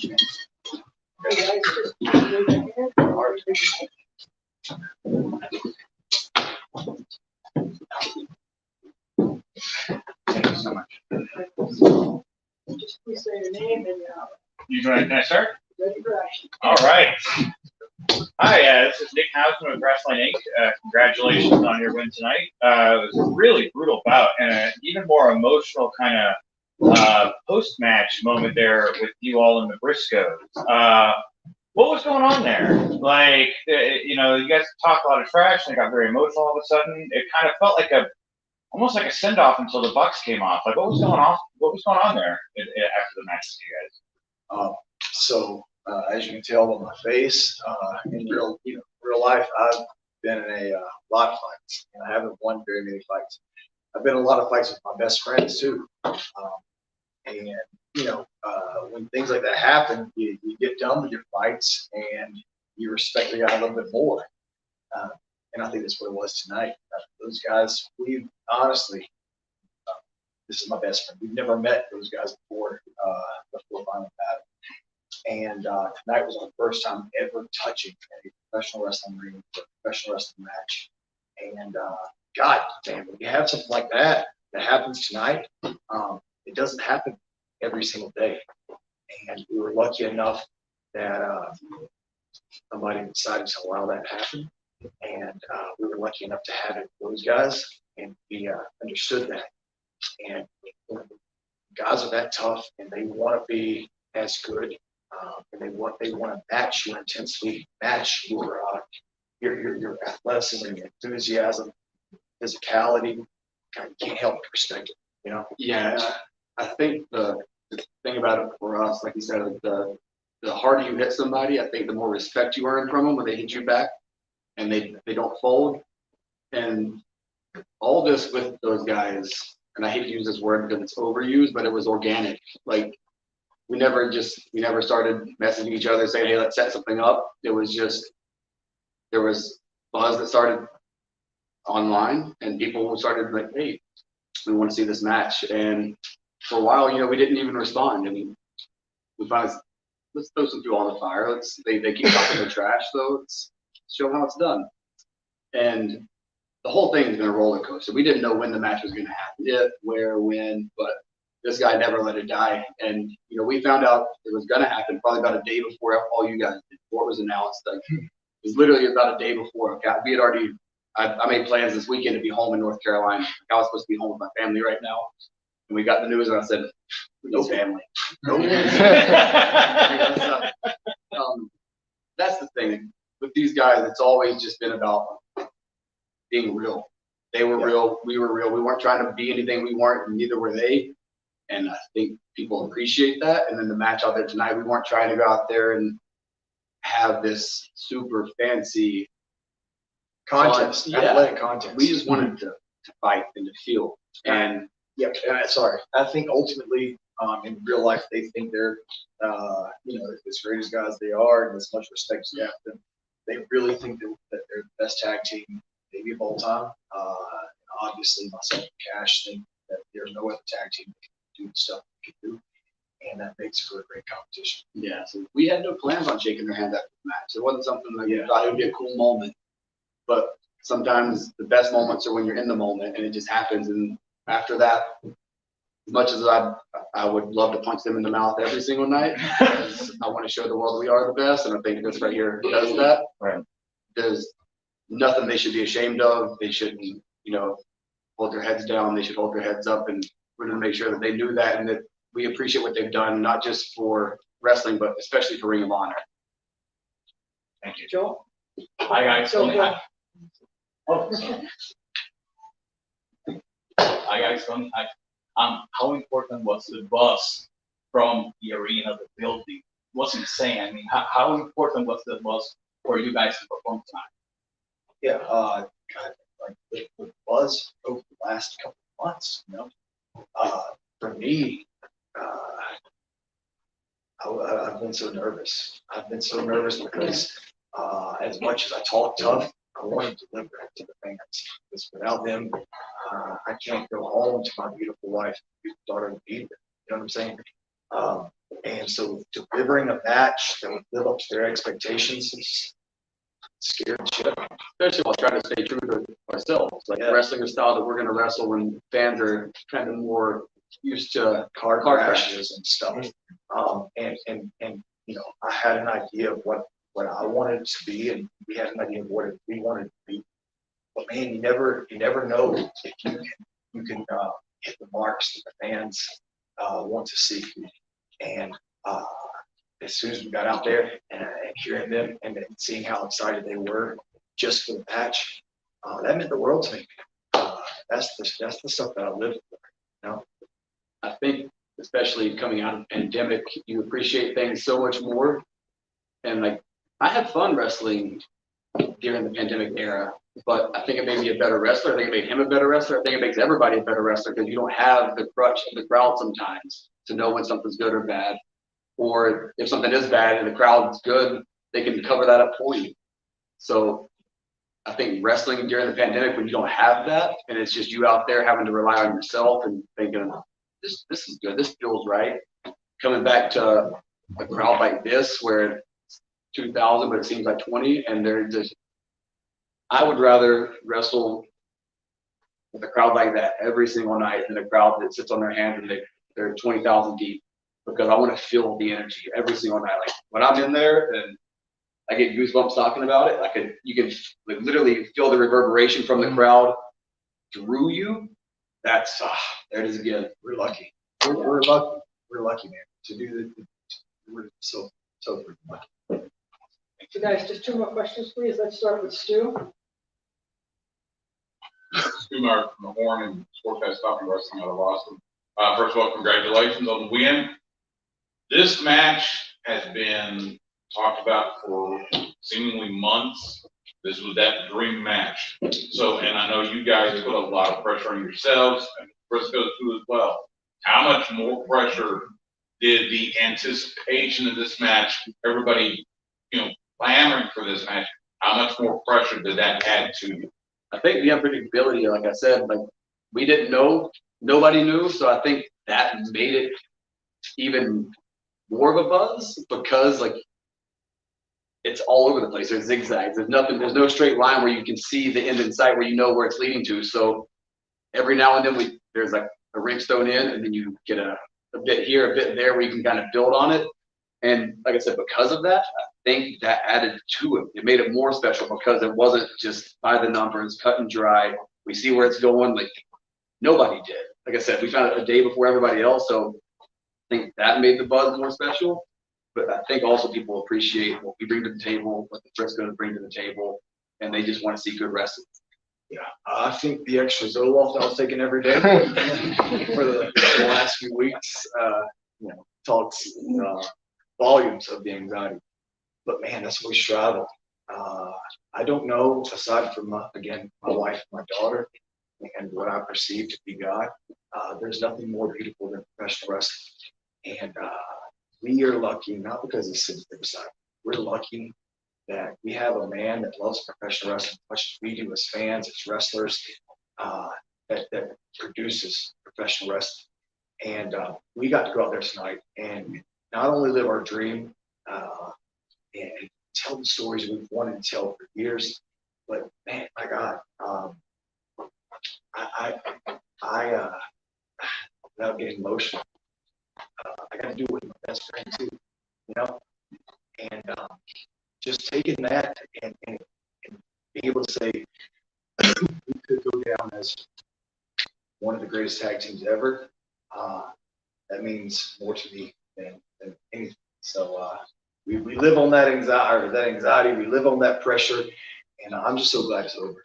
Thank you so much. Just please say your name and You doing it? Can I start? ready for action. All right. Hi, this is Nick Hausman with Wrestling Inc. Congratulations on your win tonight. It was a really brutal bout and an even more emotional kind of post-match moment there with you all in the Briscoes. What was going on there? Like, you know, you guys talked a lot of trash and it got very emotional all of a sudden. It kind of felt like almost like a send-off until the Bucks came off. Like, what was going on? What was going on there after the match with you guys? As you can tell on my face, in real life, I've been in a lot of fights, and I haven't won very many fights. I've been in a lot of fights with my best friends too, and when things like that happen, you get done with your fights and you respect the guy a little bit more. And I think that's what it was tonight. Those guys, we've honestly, this is my best friend. We've never met those guys before final battle. And tonight was our first time ever touching a professional wrestling ring for a professional wrestling match. And God damn, when you have something like that happens tonight, it doesn't happen every single day. And we were lucky enough that somebody decided to allow that to happen. And we were lucky enough to have it with those guys, and we understood that. And guys are that tough, and they want to be as good, and they want to match you intensely, match your athleticism, your enthusiasm, physicality. You can't help but respect it, you know. Yeah, I think the thing about it for us, like you said, the harder you hit somebody, I think the more respect you earn from them when they hit you back, and they don't fold. And all this with those guys, and I hate to use this word because it's overused, but it was organic. Like we never started messaging each other saying, hey, let's set something up. It was just, there was buzz that started online, and people started like, hey, we want to see this match. And for a while, we didn't even respond. I mean, we finally, let's throw some fuel on the fire. They keep talking the trash, so let's show how it's done. And the whole thing has been a roller coaster. We didn't know when the match was going to happen, if, where, when, but this guy never let it die. And we found out it was going to happen probably about a day before all you guys did, before it was announced. Like, it was literally about a day before. We had already, I made plans this weekend to be home in North Carolina. I was supposed to be home with my family right now, and we got the news, and I said, "No family." Nope. That's the thing with these guys. It's always just been about being real. They were real. We were real. We weren't trying to be anything we weren't, and neither were they. And I think people appreciate that. And then the match out there tonight, we weren't trying to go out there and have this super fancy contest, athletic contest. We just wanted to fight and to feel. And I think ultimately, in real life, they think they're, as great as guys they are, and as much respect as they have them. They really think that they're the best tag team maybe of all time. Obviously, myself and Cash think that there's no other tag team that can do the stuff we can do, and that makes for a great competition. Yeah, so we had no plans on shaking their hand after the match. It wasn't something like we thought it would be a cool moment. But sometimes the best moments are when you're in the moment, and it just happens. And after that, as much as I would love to punch them in the mouth every single night, because I want to show the world we are the best, and I think this right here does that. Right. There's nothing they should be ashamed of. They shouldn't, hold their heads down. They should hold their heads up, and we're going to make sure that they knew that and that we appreciate what they've done, not just for wrestling, but especially for Ring of Honor. Thank you. Joel? Hi, guys. Hi guys, how important was the bus from the arena, the building? It was insane. I mean, how important was the bus for you guys to perform tonight? Yeah, the buzz over the last couple of months, for me, I've been so nervous. I've been so nervous because as much as I talk tough, I want to deliver it to the fans. Because without them, I can't go home to my beautiful wife, daughter, and be there. You know what I'm saying? And so delivering a match that would live up to their expectations is scared shit. Especially while trying to stay true to ourselves. Like wrestling a style that we're going to wrestle when fans are kind of more used to Car crashes. crashes and stuff. And you know, I had an idea of what I wanted it to be, and we had an idea of what we wanted it to be. But man, you never know if you can hit the marks that the fans want to see. And as soon as we got out there and hearing them and then seeing how excited they were just for the match, that meant the world to me. That's the stuff that I live for. You know? I think, especially coming out of the pandemic, you appreciate things so much more. And like, I had fun wrestling during the pandemic era, but I think it made me a better wrestler. I think it made him a better wrestler. I think it makes everybody a better wrestler because you don't have the crutch of the crowd sometimes to know when something's good or bad. Or if something is bad and the crowd's good, they can cover that up for you. So I think wrestling during the pandemic, when you don't have that, and it's just you out there having to rely on yourself and thinking, this is good, this feels right. Coming back to a crowd like this, where it's 2,000, but it seems like 20, and they're just, I would rather wrestle with a crowd like that every single night than a crowd that sits on their hands and they're 20,000 deep, because I want to feel the energy every single night. Like when I'm in there and I get goosebumps talking about it, you can like, literally feel the reverberation from the crowd through you. That's there it is again. We're lucky. We're lucky. We're lucky, man, to do the. We're so lucky. So guys, just 2 more questions, please. Let's start with Stu. Stu Meyer from the Horn and Sportscast Talking Wrestling out of Austin. First of all, congratulations on the win. This match has been talked about for seemingly months. This was that dream match. So, and I know you guys put a lot of pressure on yourselves, and Briscoe too as well. How much more pressure did the anticipation of this match, everybody, clamoring for this match, how much more pressure did that add to you? I think the unpredictability, like I said, like we didn't know, nobody knew, so I think that made it even more of a buzz because like it's all over the place. There's zigzags. There's there's no straight line where you can see the end in sight where you know where it's leading to. So every now and then there's like a ring stone in, and then you get a bit here, a bit there where you can kind of build on it. And like I said, because of that, I think that added to it. It made it more special because it wasn't just by the numbers, cut and dry. We see where it's going. Like nobody did. Like I said, we found it a day before everybody else. So I think that made the buzz more special. But I think also people appreciate what we bring to the table, what the Briscoes bring to the table, and they just want to see good wrestling. Yeah, I think the extra Zoloft I was taking every day for the last few weeks, talks volumes of the anxiety. But man, that's what we strive on. I don't know, aside from again my wife, my daughter, and what I perceive to be God, there's nothing more beautiful than professional wrestling. And we are lucky, not because he sits there beside. We're lucky that we have a man that loves professional wrestling as much as we do as fans, as wrestlers, that produces professional wrestling. And we got to go out there tonight and not only live our dream and tell the stories we've wanted to tell for years, but man, my God, I without getting emotional, I got to do it with my best friend too, and just taking that and being able to say we could go down as one of the greatest tag teams ever. That means more to me than anything. So we live on that anxiety. We live on that pressure, and I'm just so glad it's over.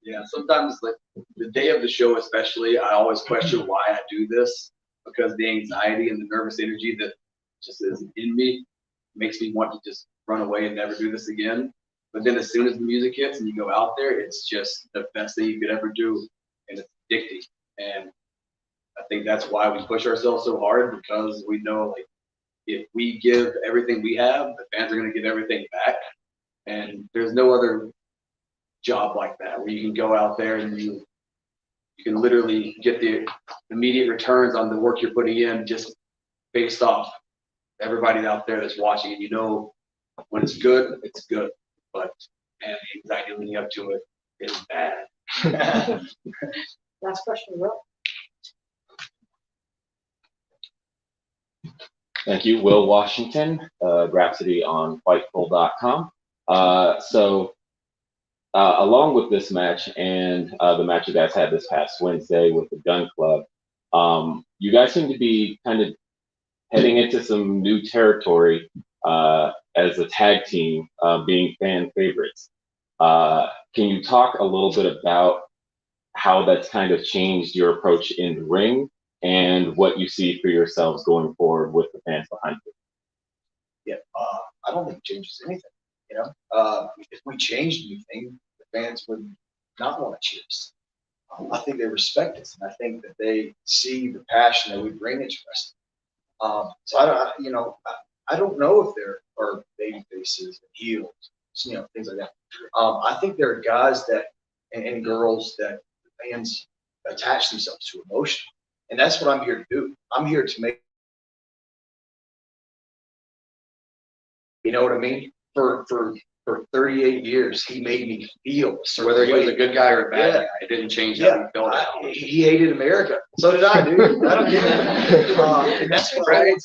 Yeah, sometimes like the day of the show especially, I always question why I do this, because the anxiety and the nervous energy that just is in me makes me want to just run away and never do this again. But then as soon as the music hits and you go out there, it's just the best thing you could ever do, and it's addicting. And I think that's why we push ourselves so hard, because we know like if we give everything we have, the fans are going to give everything back. And there's no other job like that where you can go out there and you you can literally get the immediate returns on the work you're putting in just based off everybody out there that's watching, and you know when it's good, it's good. But man, the anxiety leading up to it is bad. Last question, Will. Thank you, Will Washington, Grapsody on Fightful.com. Along with this match and the match you guys had this past Wednesday with the Gun Club, you guys seem to be kind of heading into some new territory as a tag team, being fan favorites. Can you talk a little bit about how that's kind of changed your approach in the ring and what you see for yourselves going forward with the fans behind you? Yeah, I don't think it changes anything. You know, if we changed anything, the fans would not want to cheer us. I think they respect us, and I think that they see the passion that we bring into wrestling. So I don't know if there are baby faces and heels, you know, things like that. I think there are guys that and girls that the fans attach themselves to emotionally, and that's what I'm here to do. I'm here to make, you know what I mean? For 38 years, he made me feel a certain Whether he was way. a good guy or a bad Yeah. guy, it didn't change how Yeah, he felt. he hated America. So did I, dude. I don't get it. And that's what I want.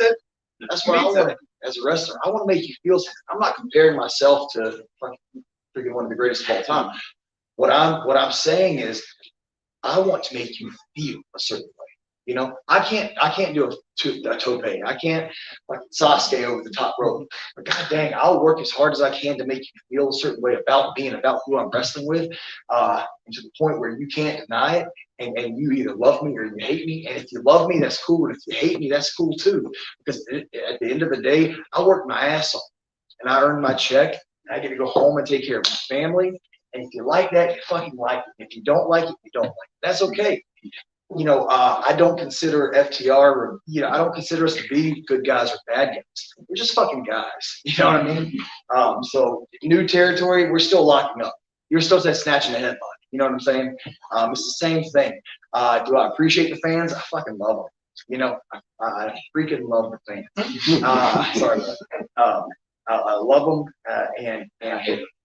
That's what I want as a wrestler. I want to make you feel something. I'm not comparing myself to freaking one of the greatest of all time. What I'm saying is, I want to make you feel a certain way. You know, I can't do a tope. I can't like Sasuke over the top rope. But god dang, I'll work as hard as I can to make you feel a certain way about who I'm wrestling with, and to the point where you can't deny it. And you either love me or you hate me. And if you love me, that's cool. And if you hate me, that's cool too. Because at the end of the day, I work my ass off and I earn my check. And I get to go home and take care of my family. And if you like that, you fucking like it. If you don't like it, you don't like it. That's okay. You know, I don't consider FTR, or, you know, I don't consider us to be good guys or bad guys. We're just fucking guys. You know what I mean? So new territory, we're still locking up. You're still snatching the headline. You know what I'm saying? It's the same thing. Do I appreciate the fans? I fucking love them. You know, I freaking love the fans. Sorry about that. I love them, and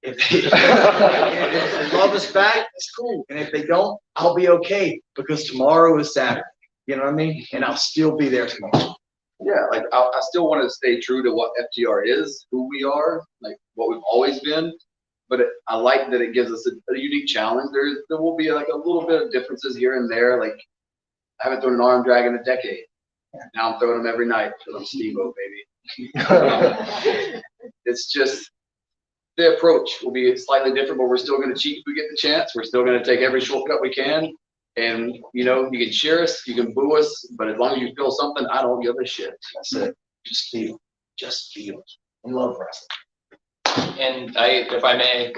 if they love us back, it's cool. And if they don't, I'll be okay, because tomorrow is Saturday. You know what I mean? And I'll still be there tomorrow. Yeah, like I still want to stay true to what FTR is, who we are, like what we've always been. But I like that it gives us a unique challenge. There will be like a little bit of differences here and there. Like I haven't thrown an arm drag in a decade. Now I'm throwing them every night because I'm Steve-O, baby. It's just the approach will be slightly different, but we're still going to cheat if we get the chance. We're still going to take every shortcut we can. And, you know, you can cheer us, you can boo us, but as long as you feel something, I don't give a shit. That's it. Just feel. Just feel. I love wrestling. And if I may,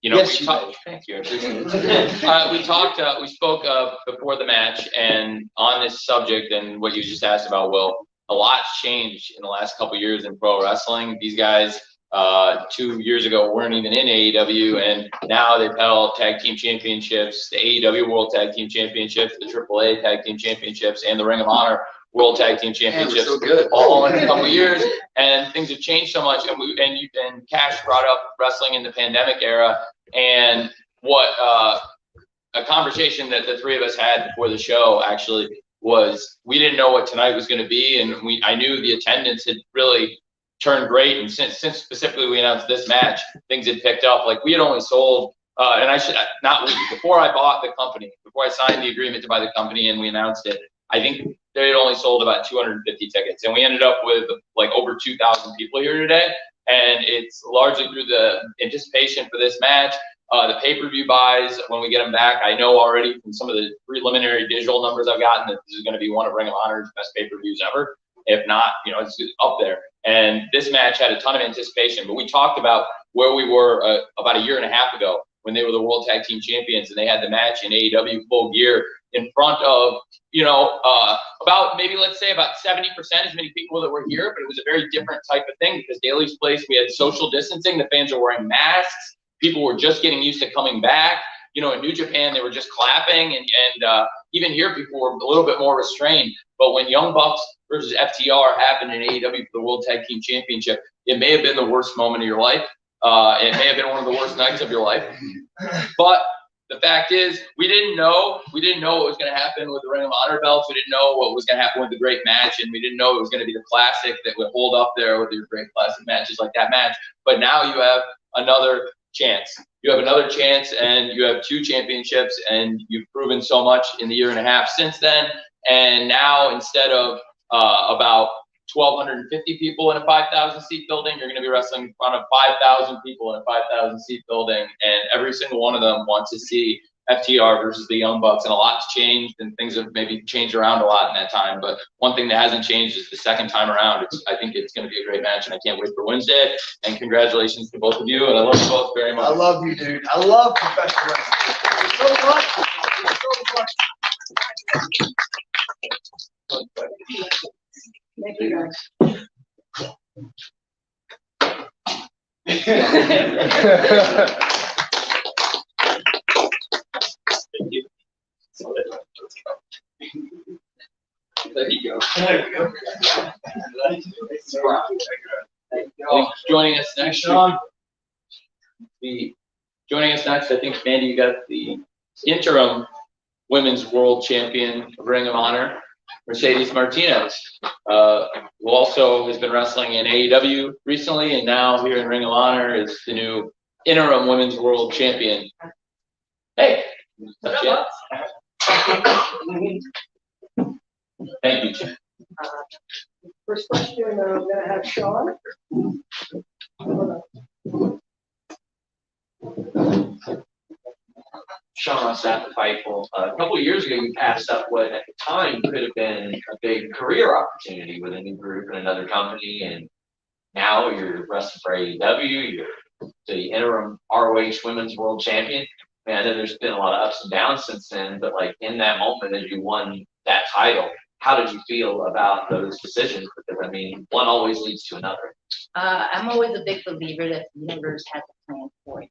you know, Yes, we talked. Thank you. I appreciate it. We spoke before the match, and on this subject and what you just asked about, Will, a lot's changed in the last couple of years in pro wrestling. These guys 2 years ago weren't even in AEW, and now they've held tag team championships, the AEW World Tag Team Championships, the AAA Tag Team Championships, and the Ring of Honor World Tag Team Championships, so good. all in a couple of years. And things have changed so much. And Cash brought up wrestling in the pandemic era, and what a conversation that the three of us had before the show actually was, we didn't know what tonight was going to be, and I knew the attendance had really turned great, and since specifically we announced this match, things had picked up. Like we had only sold, and I should not, before I bought the company, before I signed the agreement to buy the company and we announced it, I think they had only sold about 250 tickets, and we ended up with like over 2,000 people here today. And it's largely through the anticipation for this match, the pay-per-view buys when we get them back. I know already from some of the preliminary digital numbers I've gotten that this is going to be one of Ring of Honor's best pay-per-views ever. If not, you know, it's up there. And this match had a ton of anticipation, but we talked about where we were about a year and a half ago when they were the World Tag Team Champions, and they had the match in AEW full gear in front of, you know, about maybe, let's say, about 70% as many people that were here, but it was a very different type of thing because Daly's Place, we had social distancing, the fans are wearing masks, people were just getting used to coming back, in New Japan, they were just clapping, and even here, people were a little bit more restrained. But when Young Bucks versus FTR happened in AEW for the World Tag Team Championship, it may have been the worst moment of your life. It may have been one of the worst nights of your life. But the fact is, we didn't know what was going to happen with the Ring of Honor belts. We didn't know what was going to happen with the great match, and we didn't know it was going to be the classic that would hold up there with your great classic matches like that match. But now you have another chance. You have another chance, and you have 2 championships, and you've proven so much in the year and a half since then. And now, instead of about 1,250 people in a 5,000 seat building, you're going to be wrestling in front of 5,000 people in a 5,000 seat building, and every single one of them wants to see FTR versus the Young Bucks, and a lot's changed, and things have maybe changed around a lot in that time. But one thing that hasn't changed is the second time around. I think it's going to be a great match, and I can't wait for Wednesday. And congratulations to both of you, and I love you both very much. I love you, dude. I love professional wrestling. So much. So much. Thank you, guys. There you go. Joining us next, Sean. Joining us next, I think, Mandy, you got the interim women's world champion of Ring of Honor, Mercedes Martinez, who also has been wrestling in AEW recently, and now here in Ring of Honor is the new interim women's world champion. Hey, that's it. Thank you, Jim. First question, I'm gonna have Sean. Sean on staff at Fightful. A couple of years ago, you passed up what at the time could have been a big career opportunity with a new group and another company, and now you're wrestling for AEW. You're the interim ROH Women's World Champion. And I know there's been a lot of ups and downs since then, but like in that moment as you won that title, how did you feel about those decisions? Because I mean, one always leads to another. I'm always a big believer that the universe has a plan for you.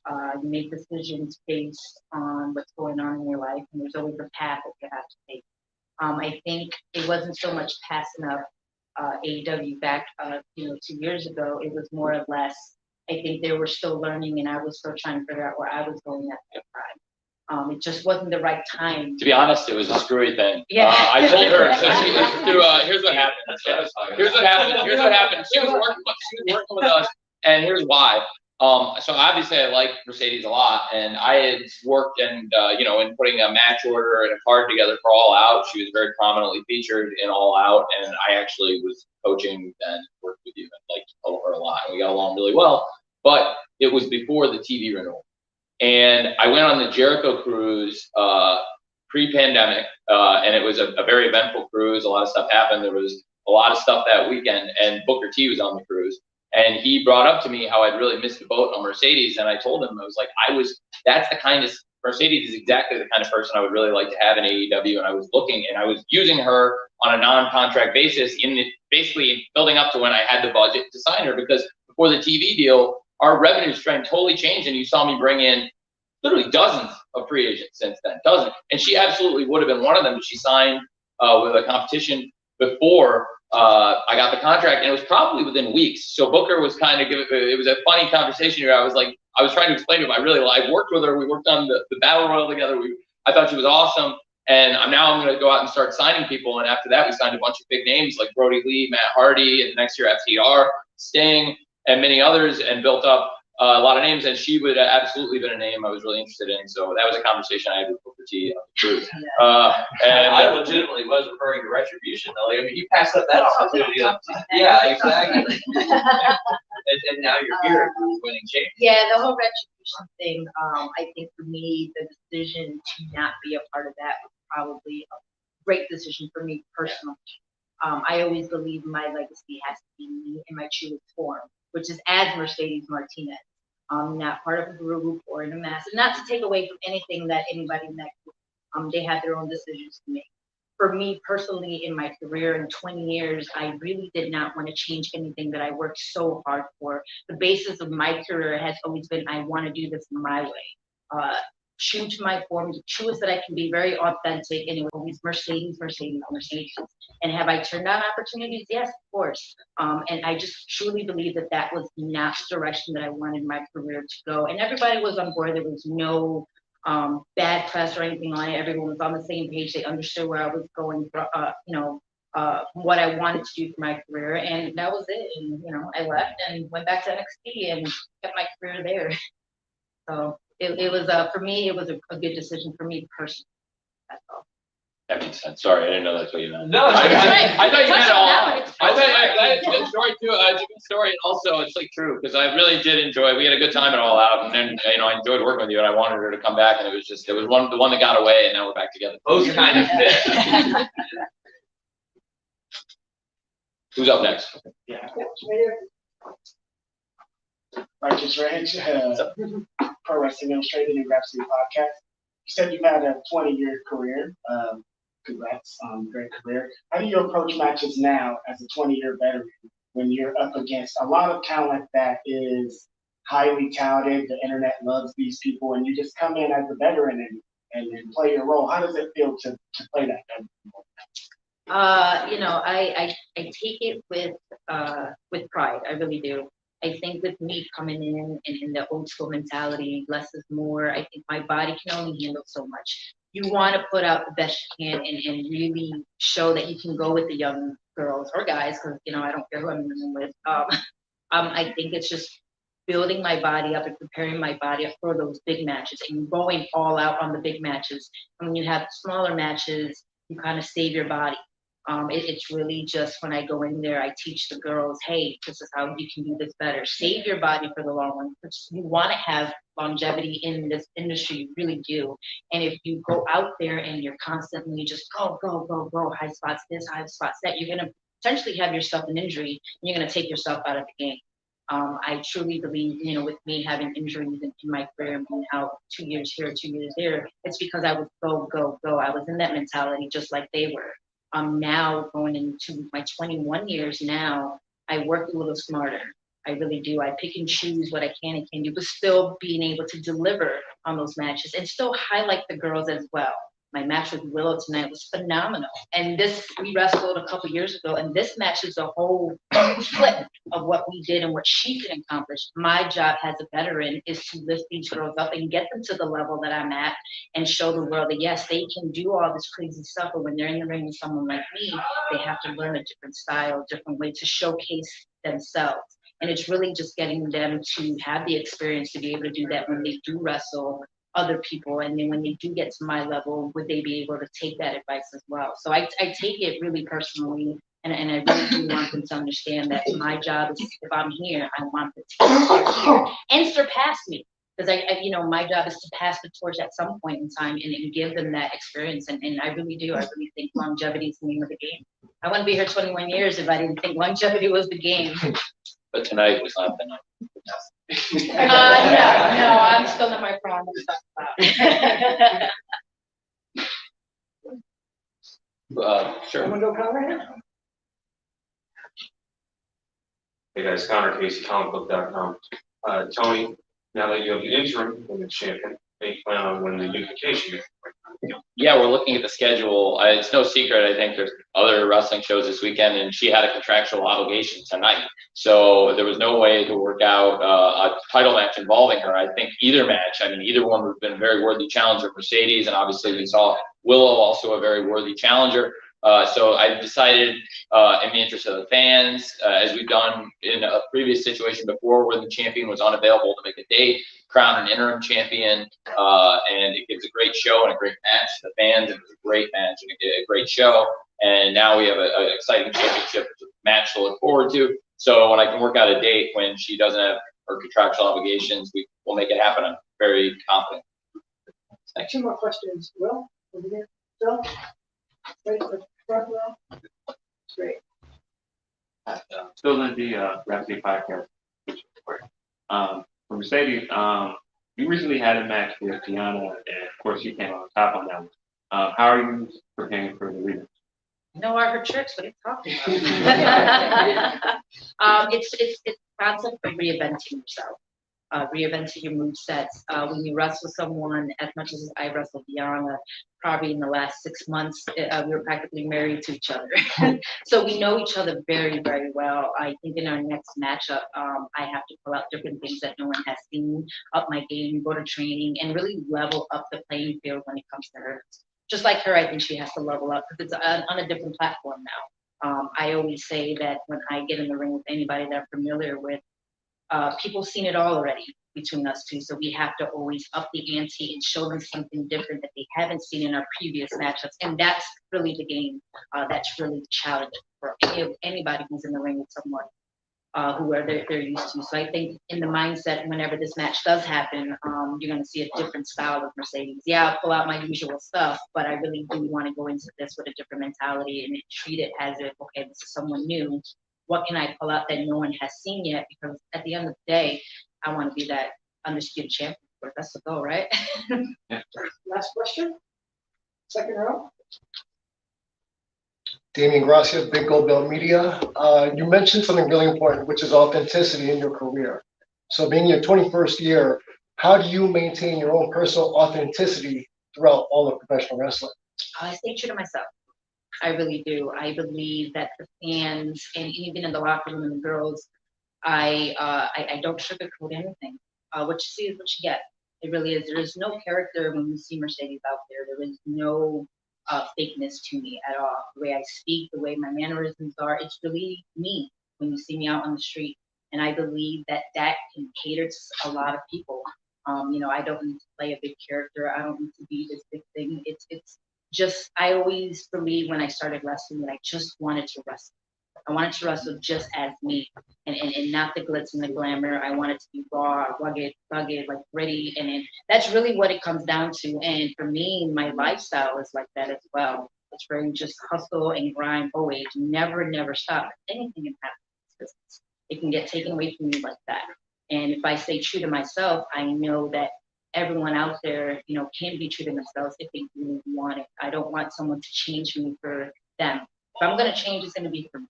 You make decisions based on what's going on in your life, and there's always a path that you have to take. I think it wasn't so much passing up AEW back, 2 years ago. It was more or less, I think they were still learning, and I was still trying to figure out where I was going at that time. It just wasn't the right time. To be honest, it was a screwy thing. Yeah. I told her, so she was through, here's what happened. Here's what happened. She was working with us, and here's why. So obviously I like Mercedes a lot, and I had worked in putting a match order and a card together for All Out. She was very prominently featured in All Out, and I actually was coaching and worked with you and liked her a lot. And we got along really well, but it was before the TV renewal. And I went on the Jericho cruise pre-pandemic, and it was a very eventful cruise. A lot of stuff happened. There was a lot of stuff that weekend, and Booker T was on the cruise. And he brought up to me how I'd really missed the boat on Mercedes, and I told him, I was like, that's the kind of, Mercedes is exactly the kind of person I would really like to have in AEW, and I was looking, and I was using her on a non-contract basis basically building up to when I had the budget to sign her, because before the TV deal, our revenue stream totally changed, and you saw me bring in literally dozens of free agents since then, dozens. And she absolutely would have been one of them. She signed with a competition before I got the contract, and it was probably within weeks. So Booker was kind of it was a funny conversation here. I was trying to explain to him, I worked with her. We worked on the Battle Royal together. I thought she was awesome. And now I'm going to go out and start signing people. And after that, we signed a bunch of big names like Brody Lee, Matt Hardy, and next year FTR, Sting, and many others, and built up a lot of names. And she would have absolutely been a name I was really interested in. So that was a conversation I had with Booker T on the cruise. And I legitimately was referring to retribution, though. I mean, you passed up that opportunity. Yeah, exactly. and now you're here winning champion. Yeah, the whole retribution thing, I think for me, the decision to not be a part of that was probably a great decision for me personally. I always believe my legacy has to be me in my truest form, which is as Mercedes Martinez. Not part of a group or in a mass. And not to take away from anything that anybody in that group, they had their own decisions to make. For me personally, in my career in 20 years, I really did not want to change anything that I worked so hard for. The basis of my career has always been, I want to do this my way. true to my form, the truest that I can be, very authentic, and it was always Mercedes, Mercedes, Mercedes. And have I turned down opportunities? Yes, of course. And I just truly believe that that was not the direction that I wanted my career to go. And everybody was on board. There was no bad press or anything on it. Everyone was on the same page. They understood where I was going, what I wanted to do for my career. And that was it. And, I left and went back to NXT and kept my career there. So it was, for me, it was a good decision for me personally. That's all. That makes sense. Sorry, I didn't know that's what you meant. No, I thought you meant all. Touch I on that thought it's a good story too. It's a good story, and also it's like true because I really did enjoy. We had a good time at All Out, and then I enjoyed working with you, and I wanted her to come back, and it was the one that got away, and now we're back together. Both kind of fit. Who's up next? Yeah. Righteous Rage, Pro Wrestling Illustrated and Rhapsody Podcast. You said you've had a 20-year career. Congrats on a great career. How do you approach matches now as a 20-year veteran when you're up against a lot of talent that is highly touted? The internet loves these people, and you just come in as a veteran and play your role. How does it feel to play that role? I take it with pride. I really do. I think with me coming in the old school mentality, less is more. I think my body can only handle so much. You want to put out the best you can and really show that you can go with the young girls or guys, because I don't care who I'm in with. I think it's just building my body up and preparing my body up for those big matches and going all out on the big matches. And when you have smaller matches, you kind of save your body. It's really just when I go in there, I teach the girls, hey, this is how you can do this better. Save your body for the long run. You want to have longevity in this industry, you really do. And if you go out there and you're constantly just go, high spots this, high spots that, you're going to potentially have yourself an injury and you're going to take yourself out of the game. I truly believe, with me having injuries in my career and being out 2 years here, 2 years there, it's because I was go. I was in that mentality just like they were. Now going into my 21 years now, I work a little smarter. I really do. I pick and choose what I can and can't do, but still being able to deliver on those matches and still highlight the girls as well. My match with Willow tonight was phenomenal. And we wrestled a couple years ago, and this match is a whole flip of what we did and what she can accomplish. My job as a veteran is to lift these girls up and get them to the level that I'm at and show the world that, yes, they can do all this crazy stuff, but when they're in the ring with someone like me, they have to learn a different style, different way to showcase themselves. And it's really just getting them to have the experience to be able to do that when they do wrestle other people, and then when they do get to my level, would they be able to take that advice as well? So I take it really personally, and I really do want them to understand that my job is, if I'm here, I want them to get here and surpass me, because my job is to pass the torch at some point in time and give them that experience, and I really do. I really think longevity is the name of the game. I wouldn't be here 21 years if I didn't think longevity was the game. But tonight was not the night. No, I'm still in my prom. Sure. I'm gonna go Conrad. Hey guys, Connor Casey, comicbook.com. Tony, now that you have the interim women's champion, do you plan on winning the unification? Yeah, we're looking at the schedule. It's no secret. I think there's other wrestling shows this weekend, and she had a contractual obligation tonight. So there was no way to work out a title match involving her. I think either one would have been a very worthy challenger. Mercedes, and obviously we saw Willow, also a very worthy challenger. So I decided, in the interest of the fans, as we've done in a previous situation before where the champion was unavailable to make a date, crown an interim champion, and it gives a great show and a great match to the fans. It was a great match and a great show. And now we have an exciting championship match to look forward to. So when I can work out a date when she doesn't have her contractual obligations, we will make it happen. I'm very confident. Thanks. 2 more questions. Will, over here. Phil, right in the front row. Great. Still in the Rhapsody podcast. For Mercedes, you recently had a match with Tiana, and of course you came on top on that one. How are you preparing for the rematch? No, are her tricks. What are you talking about? It's the concept of reinventing yourself. reinventing your move sets. When you wrestle someone, as much as I wrestled Diana, probably in the last 6 months, we were practically married to each other. So we know each other very, very well. I think in our next matchup, I have to pull out different things that no one has seen, up my game, go to training, and really level up the playing field when it comes to her. Just like her, I think she has to level up because it's on a different platform now. I always say that when I get in the ring with anybody that I'm familiar with, people seen it all already between us two, so we have to always up the ante and show them something different that they haven't seen in our previous matchups, and that's really the game. That's really the challenge for anybody who's in the ring with someone who they're used to. So I think in the mindset, whenever this match does happen, you're going to see a different style of Mercedes. Yeah, I'll pull out my usual stuff, but I really do want to go into this with a different mentality and treat it as if, okay, this is someone new. What can I pull out that no one has seen yet? Because at the end of the day, I want to be that undisputed champion. That's the goal, right? Last question. Second row. Damian Gracia, Big Gold Belt Media. You mentioned something really important, which is authenticity in your career. So being your 21st year, how do you maintain your own personal authenticity throughout all of professional wrestling? I stay true to myself. I really do. I believe that the fans and even in the locker room and the girls, I don't sugarcoat anything. What you see is what you get. It really is. There is no character when you see Mercedes out there. There is no fakeness to me at all. The way I speak, the way my mannerisms are, it's really me when you see me out on the street. And I believe that that can cater to a lot of people. I don't need to play a big character. I don't need to be this big thing. It's just, I always believe when I started wrestling that I just wanted to wrestle. I wanted to wrestle just as me and not the glitz and the glamour. I wanted to be raw, rugged, like gritty. And that's really what it comes down to. And for me, my lifestyle is like that as well. It's very just hustle and grind always. Never stop. Anything can happen in this business. It can get taken away from you like that. And if I stay true to myself, I know that everyone out there, can be true to themselves if they really want it. I don't want someone to change me for them. If I'm going to change, it's going to be for me.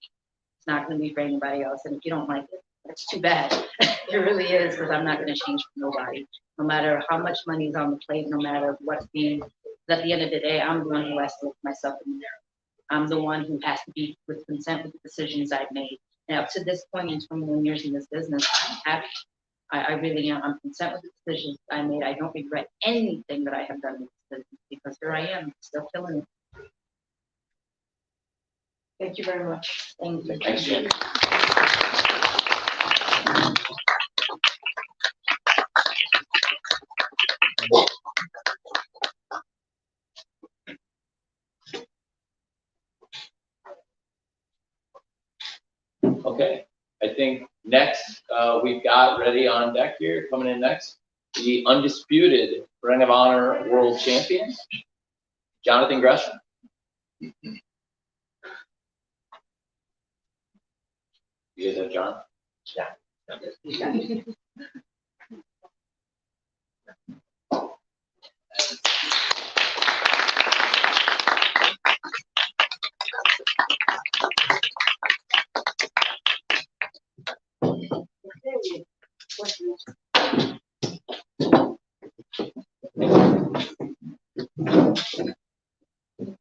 It's not going to be for anybody else. And if you don't like it, that's too bad. It really is, because I'm not going to change for nobody. No matter how much money is on the plate, no matter what's being, at the end of the day, I'm the one who has to look myself in the mirror. I'm the one who has to be with consent with the decisions I've made. And up to this point in 21 years in this business, I'm happy. I really am. I'm content with the decisions I made. I don't regret anything that I have done in this business because here I am, still killing it. Thank you very much. Thank you. Thanks, Jim. Okay, I think next we've got ready on deck here, coming in next, the undisputed Ring of Honor World Champion, Jonathan Gresham. You guys have John? Yeah.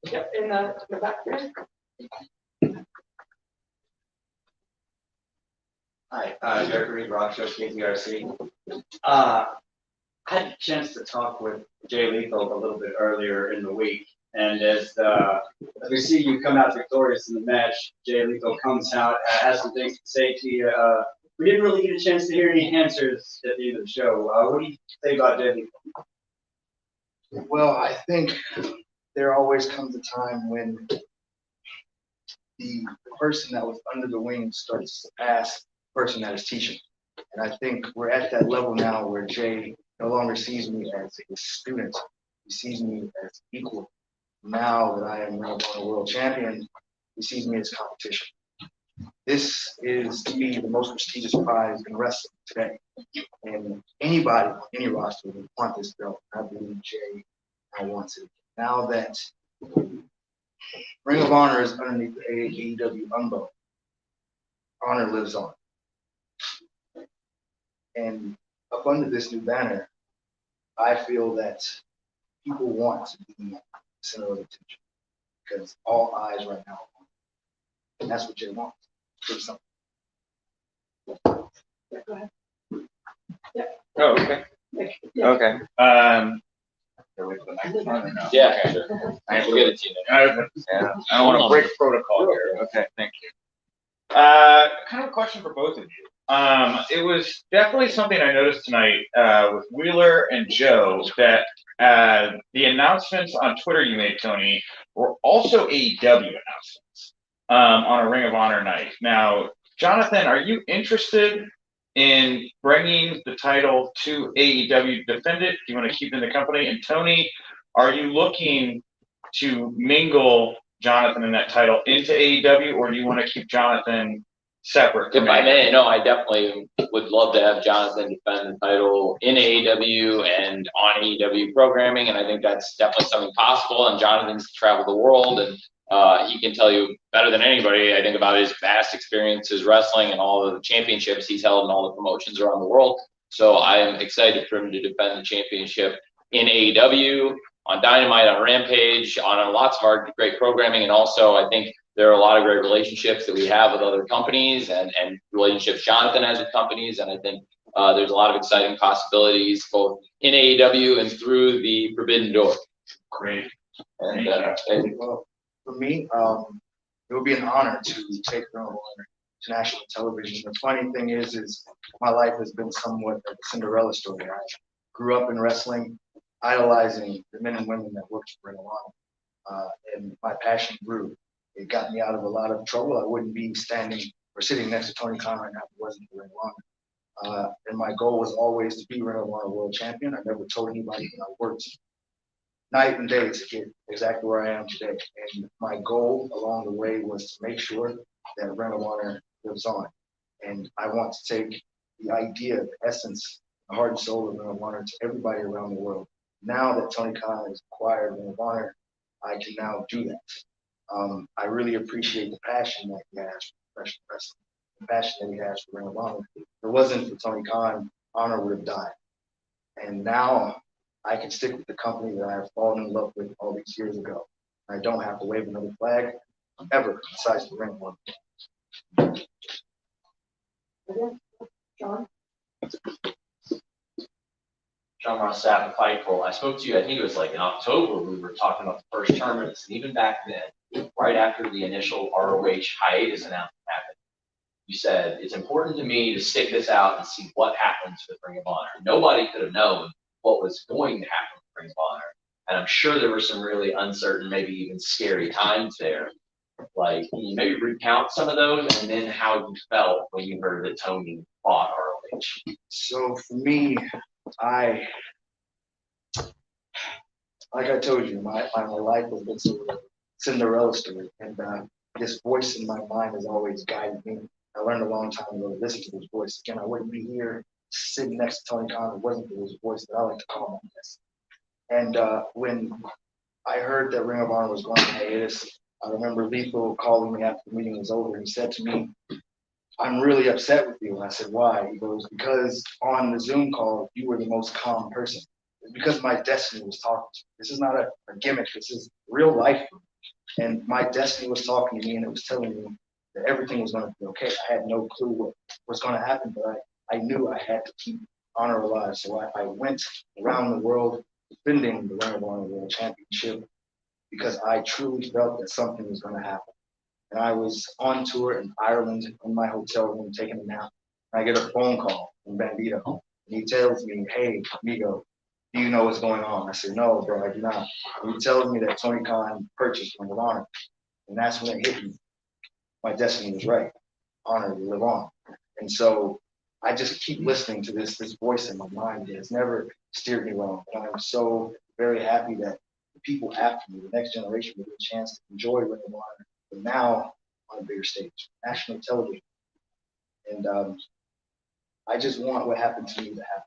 Yep, in the back there. Hi, Gregory Rockshow, KTRC. I had a chance to talk with Jay Lethal a little bit earlier in the week, and as we see you come out victorious in the match, Jay Lethal comes out, has some things to say to you. We didn't really get a chance to hear any answers at the end of the show. What do you say about Jay Lethal? Well, I think there always comes a time when the person that was under the wing starts to ask the person that is teaching. And I think we're at that level now where Jay no longer sees me as a student. He sees me as equal. Now that I am now a world champion, he sees me as competition. This is, to me, the most prestigious prize in wrestling today. And anybody on any roster would want this belt. I believe Jay wants it. Now that Ring of Honor is underneath the AEW umbrella, honor lives on. And up under this new banner, I feel that people want to be the center of attention because all eyes right now are on you. And that's what Jay wants. Do something. Yeah, go ahead. Oh, okay. Yeah. Okay. Yeah, Okay. sure. I We'll get it to you. I don't want to break protocol here. Okay, thank you. Kind of a question for both of you. It was definitely something I noticed tonight with Wheeler and Joe that the announcements on Twitter you made, Tony, were also AEW announcements on a Ring of Honor night. Now, Jonathan, are you interested in bringing the title to AEW to defend it? Do you want to keep it in the company? And Tony, are you looking to mingle Jonathan and that title into AEW, or do you want to keep Jonathan separate? If I may, no, I definitely would love to have Jonathan defend the title in AEW and on AEW programming, and I think that's definitely something possible. And Jonathan's traveled the world, and he can tell you better than anybody, I think, about his vast experiences wrestling and all of the championships he's held in all the promotions around the world. So I am excited for him to defend the championship in AEW, on Dynamite, on Rampage, on lots of our great programming, and also I think there are a lot of great relationships that we have with other companies and relationships Jonathan has with companies, and I think there's a lot of exciting possibilities both in AEW and through the Forbidden Door. Great. And Well, for me, it would be an honor to take Ring of Honor to national television. The funny thing is my life has been somewhat like a Cinderella story. I grew up in wrestling, idolizing the men and women that worked for Ring of Honor, and my passion grew. It got me out of a lot of trouble. I wouldn't be standing or sitting next to Tony Khan right now if it wasn't for Ring of Honor. And my goal was always to be Ring of Honor World Champion. I never told anybody that I worked night and day to get exactly where I am today. And my goal along the way was to make sure that Ring of Honor lives on. And I want to take the idea, the essence, the heart and soul of Ring of Honor to everybody around the world. Now that Tony Khan has acquired Ring of Honor, I can now do that. I really appreciate the passion that he has for professional wrestling, the passion that he has for Ring of Honor. If it wasn't for Tony Khan, Honor would have died. And now I can stick with the company that I have fallen in love with all these years ago. I don't have to wave another flag ever besides the Ring of Honor. John? John Ross Sapp of Fightful. I spoke to you, I think it was like in October, we were talking about the first tournaments, and even back then, right after the initial ROH hiatus announcement happened, you said, it's important to me to stick this out and see what happens with Ring of Honor. Nobody could have known what was going to happen with Ring of Honor. And I'm sure there were some really uncertain, maybe even scary times there. Like, can you maybe recount some of those and then how you felt when you heard that Tony fought ROH? So for me, like I told you, my life has been sort of a Cinderella story, and this voice in my mind has always guided me. I learned a long time ago to listen to this voice. Again, I wouldn't be here sitting next to Tony Khan if it wasn't for his voice that I like to call my best. And when I heard that Ring of Honor was going to hiatus, I remember Lethal calling me after the meeting was over. He said to me, I'm really upset with you. And I said, why? He goes, because on the Zoom call, you were the most calm person. It's because my destiny was talking to me. This is not a gimmick. This is real life. And my destiny was talking to me, and it was telling me that everything was going to be okay. I had no clue what was going to happen, but I knew I had to keep Honor alive. So I went around the world defending the Ring of Honor World Championship because I truly felt that something was going to happen. And I was on tour in Ireland in my hotel room taking a nap. And I get a phone call from Bandito. And he tells me, hey, amigo, do you know what's going on? I said, no, bro, I do not. And he tells me that Tony Khan purchased Ring of Honor. And that's when it hit me. My destiny was right. Honor will live on. And so I just keep listening to this voice in my mind that has never steered me wrong. And I'm so very happy that the people after me, the next generation, will get a chance to enjoy Ring of Honor, but now on a bigger stage, national television. And I just want what happened to me to happen.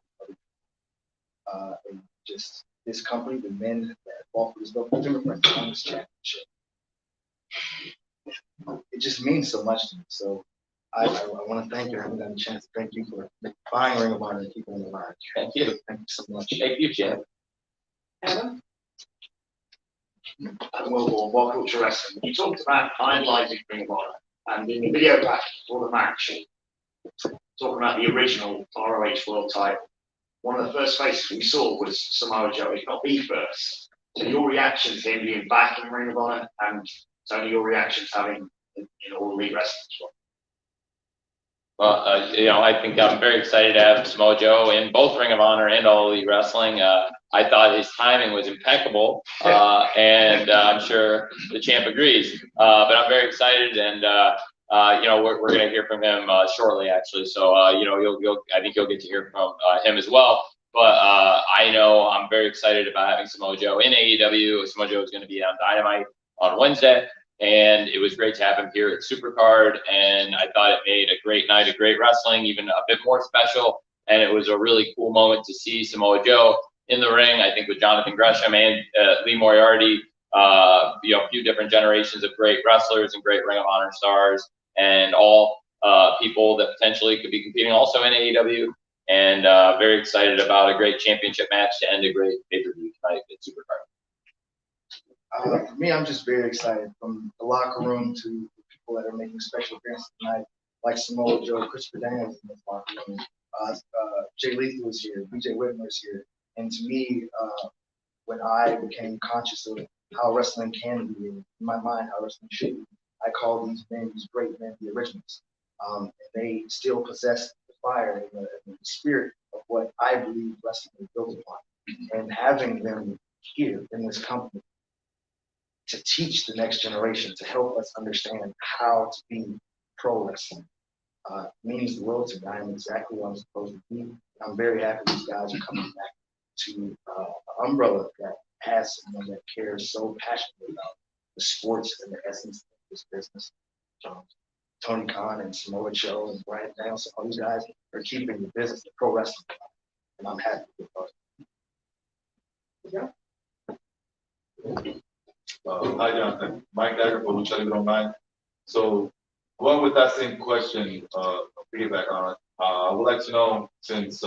And just this company, the men that fought for this belt, on this championship. It just means so much to me. So I want to thank you. I haven't gotten a chance to thank you for buying Ring of Honor and keeping it alive. Thank you. Thank you so much. Thank you, Jim. Adam? Well, what culture wrestling? You talked about idolizing Ring of Honor, and in the video back before the match, talking about the original ROH World title. One of the first faces we saw was Samoa Joe, if not the first. So your reaction to him being back in Ring of Honor, and Tony, your reaction to having in All Elite Wrestling as well. Well, I think I'm very excited to have Samoa Joe in both Ring of Honor and All Elite Wrestling. I thought his timing was impeccable, and I'm sure the champ agrees. But I'm very excited, and we're going to hear from him shortly, actually. So I think you'll get to hear from him as well. But I know I'm very excited about having Samoa Joe in AEW. Samoa Joe is going to be on Dynamite on Wednesday. And it was great to have him here at Supercard, and I thought it made a great night of great wrestling, even a bit more special. And it was a really cool moment to see Samoa Joe in the ring. I think with Jonathan Gresham and Lee Moriarty, a few different generations of great wrestlers and great Ring of Honor stars, and all people that potentially could be competing also in AEW. And very excited about a great championship match to end a great pay-per-view tonight at Supercard. For me, I'm just very excited, from the locker room to the people that are making special appearances tonight, like Samoa Joe, Christopher Daniels in the locker room, Jay Lethal is here, BJ Whitmer is here. And to me, when I became conscious of how wrestling can be, in my mind, how wrestling should be, I call these men, these great men, the originals. And they still possess the fire and the spirit of what I believe wrestling is built upon. And having them here in this company to teach the next generation, to help us understand how to be pro wrestling, means the world to me. I am exactly what I'm supposed to be. I'm very happy these guys are coming back to an umbrella that has someone that cares so passionately about the sports and the essence of this business. Tony Khan and Samoa Joe and Brian Danielson, all these guys are keeping the business of pro wrestling, and I'm happy with that. Hi, Jonathan. Mike Dagger for Lucha Libre Online. So, going with that same question, piggyback on it, I would like to know, since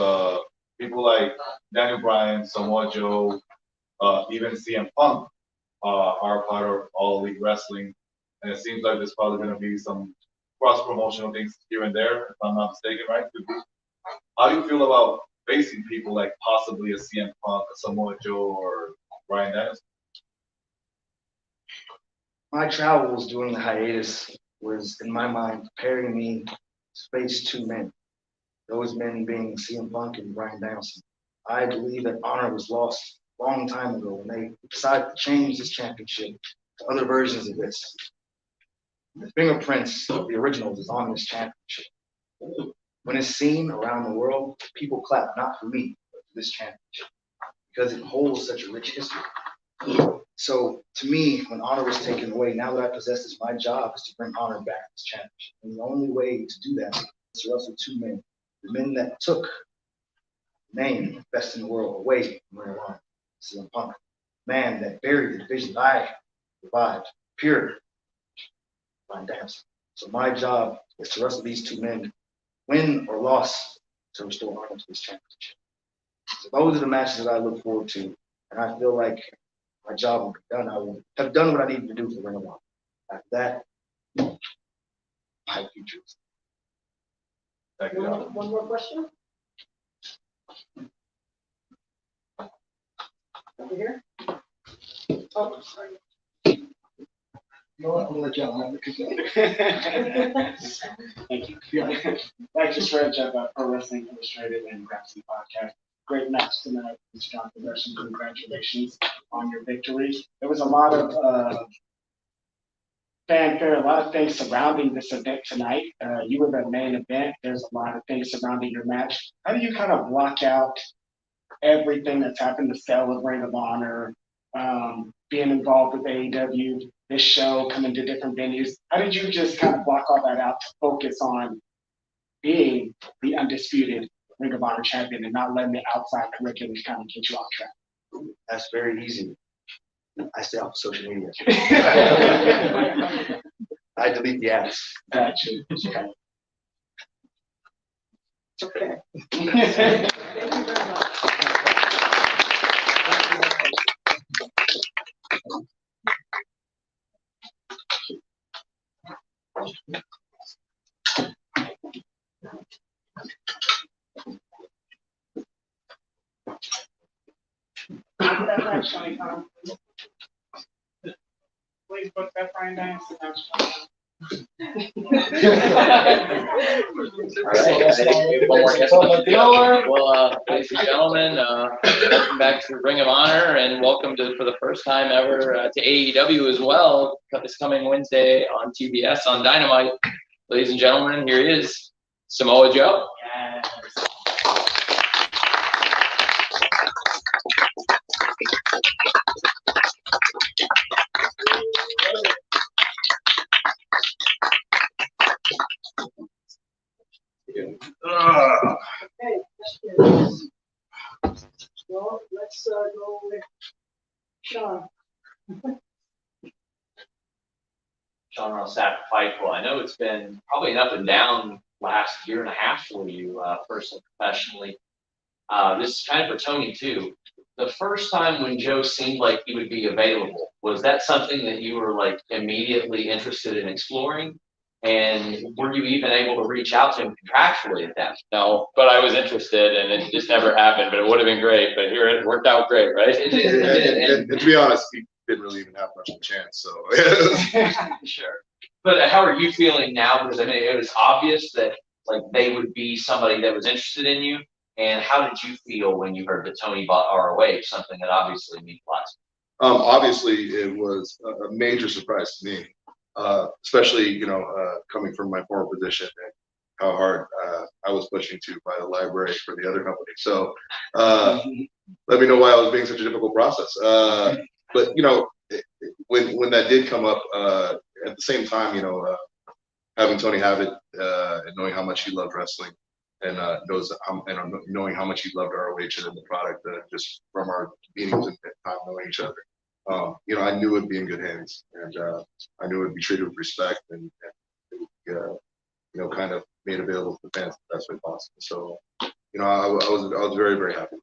people like Daniel Bryan, Samoa Joe, even CM Punk are part of All Elite Wrestling, and it seems like there's probably going to be some cross-promotional things here and there, if I'm not mistaken, right? How do you feel about facing people like possibly a CM Punk, a Samoa Joe, or Bryan Danielson? My travels during the hiatus was, in my mind, preparing me to face two men. Those men being CM Punk and Bryan Danielson. I believe that honor was lost a long time ago when they decided to change this championship to other versions of this. The fingerprints of the originals is on this championship. When it's seen around the world, people clap not for me, but for this championship, because it holds such a rich history. So to me, when honor was taken away, now that I possess this, my job is to bring honor back to this championship. And the only way to do that is to wrestle two men, the men that took the name best in the world away from Ring of Honor, CM Punk, man that buried the division I revived, pure, Bryan Danielson. So my job is to wrestle these two men, win or loss, to restore honor to this championship. So those are the matches that I look forward to, and I feel like my job will be done. I will have done what I needed to do for Ring of Honor. After that, my future is. Thank you. One more question? Over here? Oh, sorry. You know what? I'm gonna let y'all have it. Thank you. Yeah. Thank you, Fred, Pro Wrestling Illustrated and Grapsy Podcast. Great match tonight, Mr. Jonathan Gresham. Congratulations on your victory. There was a lot of fanfare, a lot of things surrounding this event tonight. You were the main event. There's a lot of things surrounding your match. How do you kind of block out everything that's happened, the sale of Ring of Honor, being involved with AEW, this show, coming to different venues? How did you just kind of block all that out to focus on being the undisputed Ring of Honor champion and not letting the outside curriculum kind of get you off track? That's very easy. I stay off of social media. I delete the apps. Gotcha. Okay. Okay. Please put that fine down. All right, I think one more guest on the floor. Well, ladies and gentlemen, welcome back to Ring of Honor, and welcome to, for the first time ever, to AEW as well, this coming Wednesday on TBS on Dynamite. Ladies and gentlemen, here he is, Samoa Joe. Okay. Well, let's go with Sean. Sean Ross Fightful. I know it's been probably an up and down last year and a half for you, personally, professionally. This is kind of for Tony too. The first time when Joe seemed like he would be available, was that something that you were like immediately interested in exploring? And were you even able to reach out to him contractually at that? No, but I was interested, and it just never happened. But it would have been great. But here it worked out great, right? And to be honest, he didn't really even have much of a chance. So Sure. But how are you feeling now? Because I mean, it was obvious that like they would be somebody that was interested in you. And how did you feel when you heard that Tony bought ROH? Something that obviously means lots. obviously, it was a major surprise to me, especially coming from my former position and how hard I was pushing to buy the library for the other company. So let me know why I was being such a difficult process. But when that did come up, at the same time, having Tony have it and knowing how much he loved wrestling. And knowing how much he loved ROH and the product, just from our meetings and time knowing each other, I knew it would be in good hands, and I knew it would be treated with respect, and kind of made available to the fans the best way possible. So, I was very, very happy.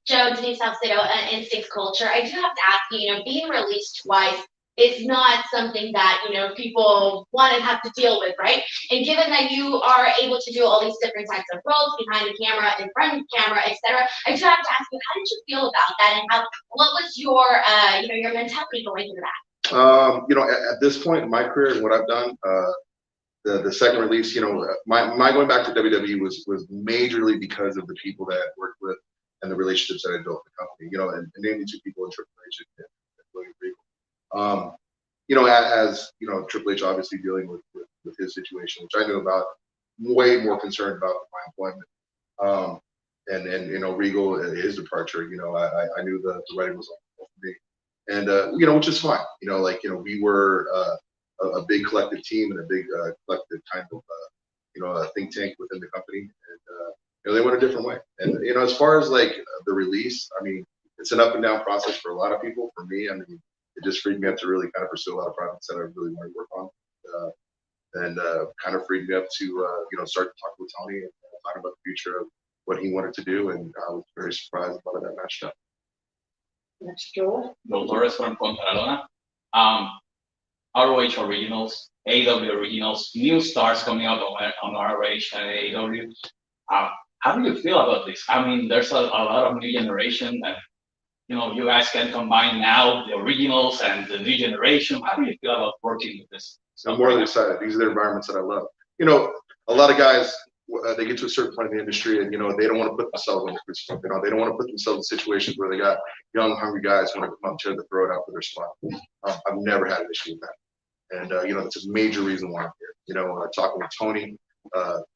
Joe, Denise Salcedo, Instinct Culture. I do have to ask you, being released twice is not something that, people want to have to deal with, right? And given that you are able to do all these different types of roles, behind the camera, in front of the camera, etc., I do have to ask you, how did you feel about that, and what was your, your mentality going into that? At this point in my career and what I've done, the second release, my going back to WWE was majorly because of the people that I worked with and the relationships that I built with the company, and namely two people in Triple H and William Regal. As Triple H obviously dealing with his situation, which I knew about, way more concerned about my employment. And Regal, his departure, I knew the writing was on for me. And, which is fine. We were a big collective team and a big collective kind of, a think tank within the company. And, they went a different way. And, as far as like the release, I mean, it's an up and down process for a lot of people. For me, I mean, it just freed me up to really kind of pursue a lot of projects that I really wanted to work on. And kind of freed me up to, start to talk with Tony and talk about the future of what he wanted to do. And I was very surprised about that matched up. Next, Joel. Joel Torres from Pontaralona. ROH Originals, AEW Originals, new stars coming out on ROH and AEW. How do you feel about this? I mean, there's a lot of new generation that, you guys can combine now the originals and the new generation. How do you feel about working with this? I'm more than excited. These are the environments that I love. A lot of guys, they get to a certain point in the industry and, they don't want to put themselves in this, they don't want to put themselves in situations where they got young, hungry guys who want to come up to the throw it out for their spot. I've never had an issue with that. And, it's a major reason why I'm here. Talking with Tony,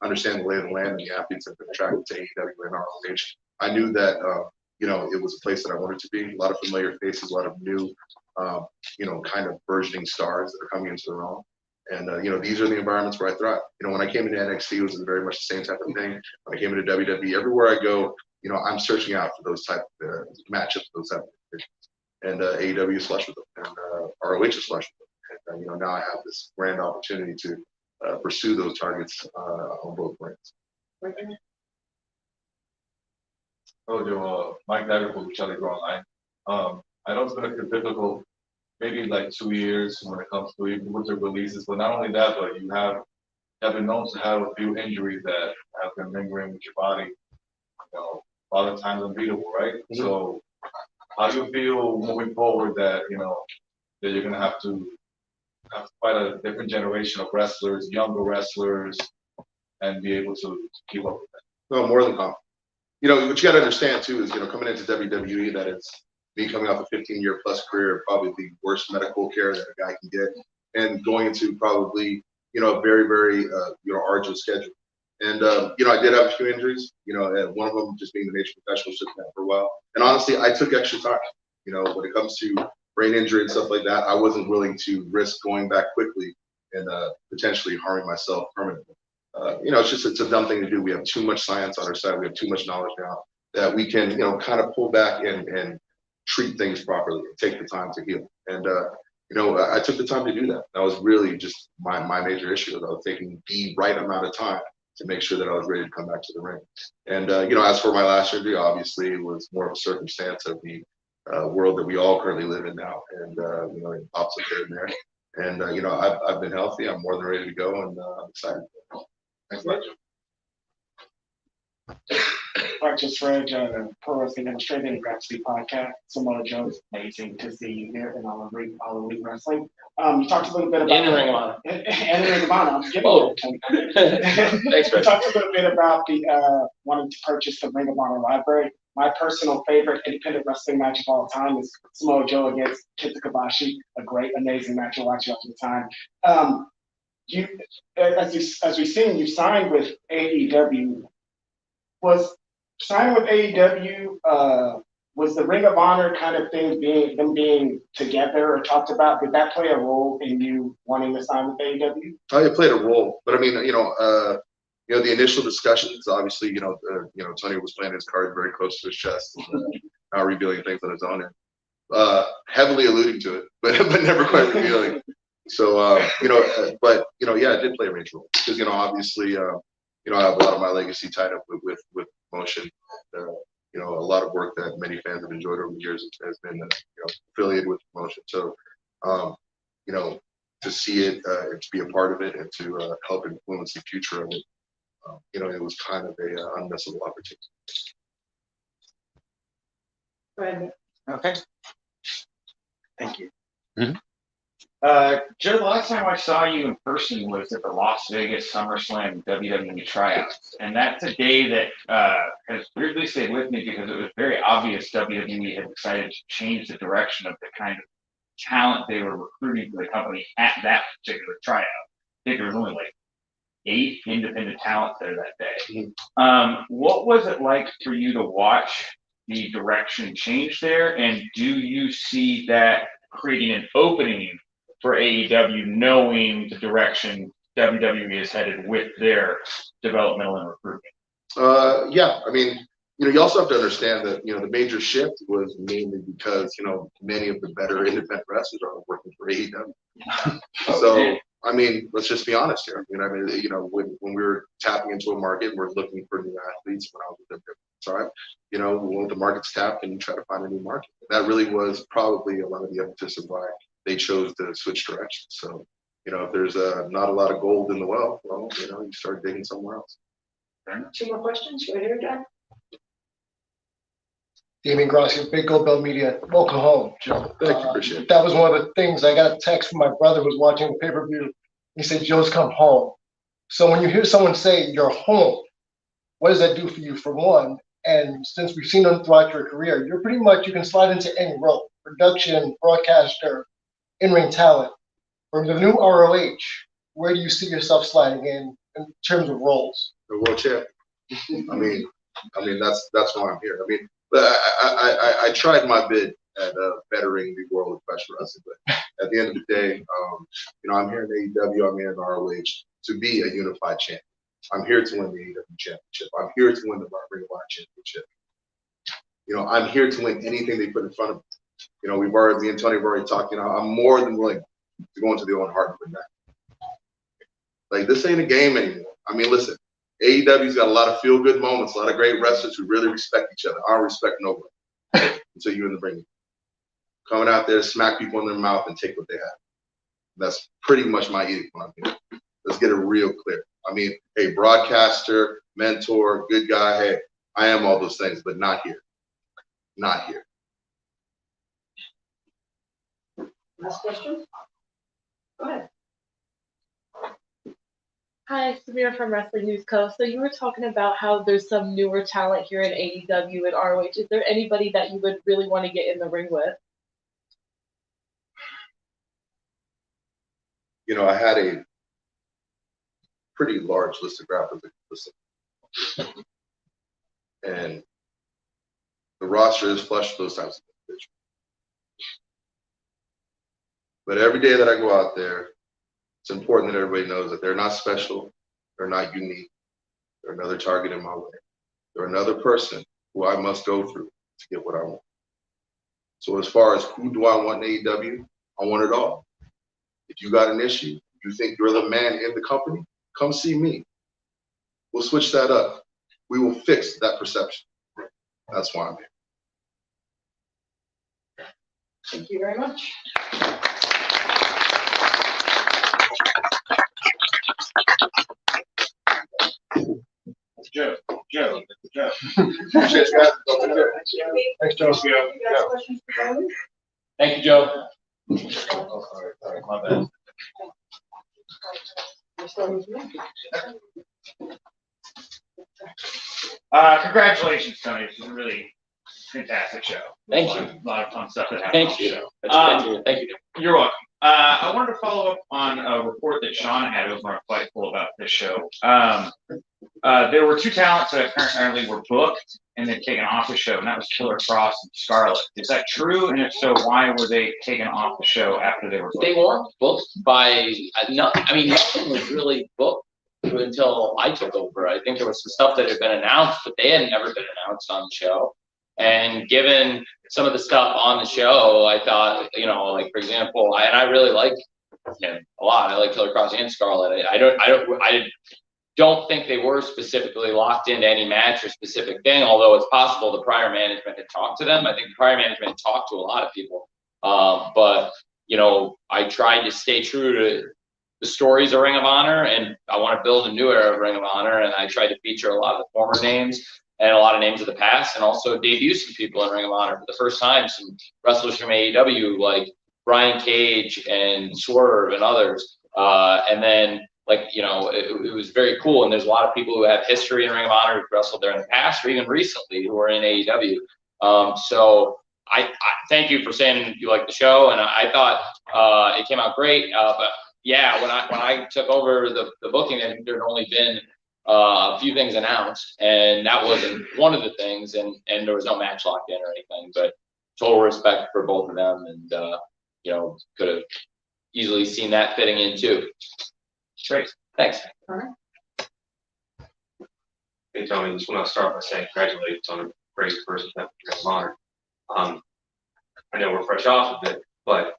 understanding the lay of the land and the athletes that have been attracted to AEW and ROH, I knew that, it was a place that I wanted to be. A lot of familiar faces, a lot of new, kind of burgeoning stars that are coming into their own. And, these are the environments where I thrive. When I came into NXT, it was very much the same type of thing. When I came into WWE, everywhere I go, I'm searching out for those type of matchups, those type of divisions. And AEW is flush with them, and ROH is flush with them. And, now I have this grand opportunity to pursue those targets on both brands. Oh, Joe, Mike Dagger from Charlie Online. I know it's been a difficult, maybe like 2 years when it comes to even with the releases, but not only that, but you have been known to have a few injuries that have been lingering with your body. You know, a lot of times unbeatable, right? Mm-hmm. So, how do you feel moving forward that that you're gonna have to fight a different generation of wrestlers, younger wrestlers, and be able to keep up with that? No, more than confident. What you got to understand too is, coming into WWE, that it's me coming off a 15-year plus career, probably the worst medical care that a guy can get, and going into probably, a very, very, arduous schedule. And, I did have a few injuries, and one of them just being the nature of professional, sitting there for a while. And honestly, I took extra time, when it comes to brain injury and stuff like that. I wasn't willing to risk going back quickly and potentially harming myself permanently. It's a dumb thing to do. We have too much science on our side. We have too much knowledge now that we can, kind of pull back and treat things properly, take the time to heal. And, I took the time to do that. That was really just my major issue. I was taking the right amount of time to make sure that I was ready to come back to the ring. And, as for my last injury, obviously it was more of a circumstance of the world that we all currently live in now. And, it pops up here and there. And, I've been healthy. I'm more than ready to go, and I'm excited. Thanks much. I just read the Pro Wrestling Illustrated and Gresham podcast. Samoa Joe, it's amazing to see you here in all of Elite Wrestling. You talked a little bit about In the Ring of Honor. And the Ring of Honor. I'm getting Oh. Thanks, you talked a little bit about the wanting to purchase the Ring of Honor library. My personal favorite independent wrestling match of all time is Samoa Joe against Kenta Kobashi. A great, amazing match to watch after the time. As we've seen, you signed with AEW. Was signing with AEW, was the Ring of Honor kind of thing being together or talked about? Did that play a role in you wanting to sign with AEW? Oh, it played a role, but I mean, the initial discussions, obviously, Tony was playing his cards very close to his chest, not revealing things on his own end, heavily alluding to it, but never quite revealing. So, yeah, it did play a major role because, obviously, I have a lot of my legacy tied up with promotion. A lot of work that many fans have enjoyed over the years has been, affiliated with promotion. So, to see it, and to be a part of it, and to help influence the future of it, it was kind of a unmissable opportunity. Right. Okay. Thank you. Mm-hmm. Joe, the last time I saw you in person was at the Las Vegas SummerSlam WWE tryouts. And that's a day that has weirdly stayed with me because it was very obvious WWE had decided to change the direction of the kind of talent they were recruiting for the company at that particular tryout. I think there was only like 8 independent talents there that day. What was it like for you to watch the direction change there? And do you see that creating an opening for AEW, knowing the direction WWE is headed with their developmental and recruitment? Yeah, I mean, you also have to understand that, the major shift was mainly because, many of the better independent wrestlers are working for AEW. So, I mean, let's just be honest here. When we were tapping into a market, we're looking for new athletes when I was with them at the time. When the market's tapped and you try to find a new market. That really was probably a lot of the impetus of why they chose to switch directions. So, if there's not a lot of gold in the well, you start digging somewhere else. 2 more questions. Right here, John. Damien Grossi, Big Gold Belt Media. Welcome home, Joe. Thank you, appreciate it. That was one of the things. I got a text from my brother who was watching the pay-per-view. He said, Joe's come home. So when you hear someone say you're home, what does that do for you, for one? And since we've seen them throughout your career, you're pretty much, you can slide into any role: production, broadcaster, in-ring talent. For the new ROH, where do you see yourself sliding in terms of roles? The world champ. I mean, that's why I'm here. I mean, I tried my bit at bettering the world of professional wrestling, but at the end of the day, I'm here in AEW, I'm here in ROH to be a unified champion. I'm here to win the AEW championship. I'm here to win the Ring of Honor championship. I'm here to win anything they put in front of me. Me and Tony have already talked, I'm more than willing to go into the Owen Hart and win that. Like, this ain't a game anymore. I mean, listen, AEW's got a lot of feel-good moments, a lot of great wrestlers who really respect each other. I don't respect nobody until you're in the ring. Coming out there, smack people in their mouth and take what they have. That's pretty much my edict when I'm here. Let's get it real clear. I mean, hey, broadcaster, mentor, good guy, hey, I am all those things, but not here. Not here. Last question? Go ahead. Hi, Samira from Wrestling News Co. So you were talking about how there's some newer talent here in AEW and ROH. Is there anybody that you would really want to get in the ring with? You know, I had a pretty large list of graphics. And the roster is flush with those types of individuals. But every day that I go out there, it's important that everybody knows that they're not special, they're not unique, they're another target in my way. They're another person who I must go through to get what I want. So as far as who do I want in AEW, I want it all. If you got an issue, you think you're the man in the company, come see me. We'll switch that up. We will fix that perception. That's why I'm here. Thank you very much. Joe. Appreciate you guys. Thanks, Joe. Thank you, Joe. Sorry, my bad. Congratulations, Tony. This is a really fantastic show. Thank you. A lot of fun stuff that happened on Thank the you. show. That's great to hear. Thank you. You're welcome. I wanted to follow up on a report that Sean had over on Fightful about this show. There were two talents that apparently were booked and then taken off the show, and that was Killer Cross and Scarlett. Is that true? And if so, why were they taken off the show after they were booked? They weren't booked by, nothing was really booked until I took over. I think there was some stuff that had been announced, but they had never been announced on the show. And given some of the stuff on the show, I thought, like, for example, I really like him a lot. I like Killer Cross and Scarlett. I don't think they were specifically locked into any match or specific thing, although it's possible the prior management had talked to them. I think the prior management had talked to a lot of people. But I tried to stay true to the stories of Ring of Honor, and I want to build a new era of Ring of Honor, and I tried to feature a lot of the former names and a lot of names of the past, and also debut some people in Ring of Honor for the first time, some wrestlers from AEW like Brian Cage and Swerve and others. And then, it was very cool, and there's a lot of people who have history in Ring of Honor who've wrestled there in the past or even recently who are in AEW. So I thank you for saying you like the show, and I thought it came out great. But yeah, when I took over the booking, I think there had only been a few things announced, and that wasn't one of the things, and there was no match locked in or anything, but total respect for both of them, and could have easily seen that fitting in too. Great, thanks. Hey Tony, just want to start by saying congratulations on a great first step for Ring of Honor. I know we're fresh off of it, but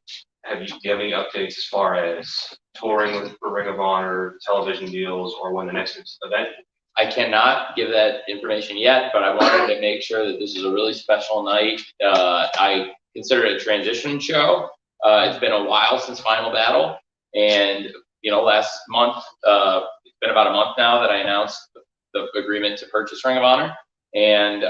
do you have any updates as far as touring for Ring of Honor, television deals, or when the next event? I cannot give that information yet, but I wanted to make sure that this is a really special night. I consider it a transition show. It's been a while since Final Battle, and last month, it's been about a month now that I announced the agreement to purchase Ring of Honor. And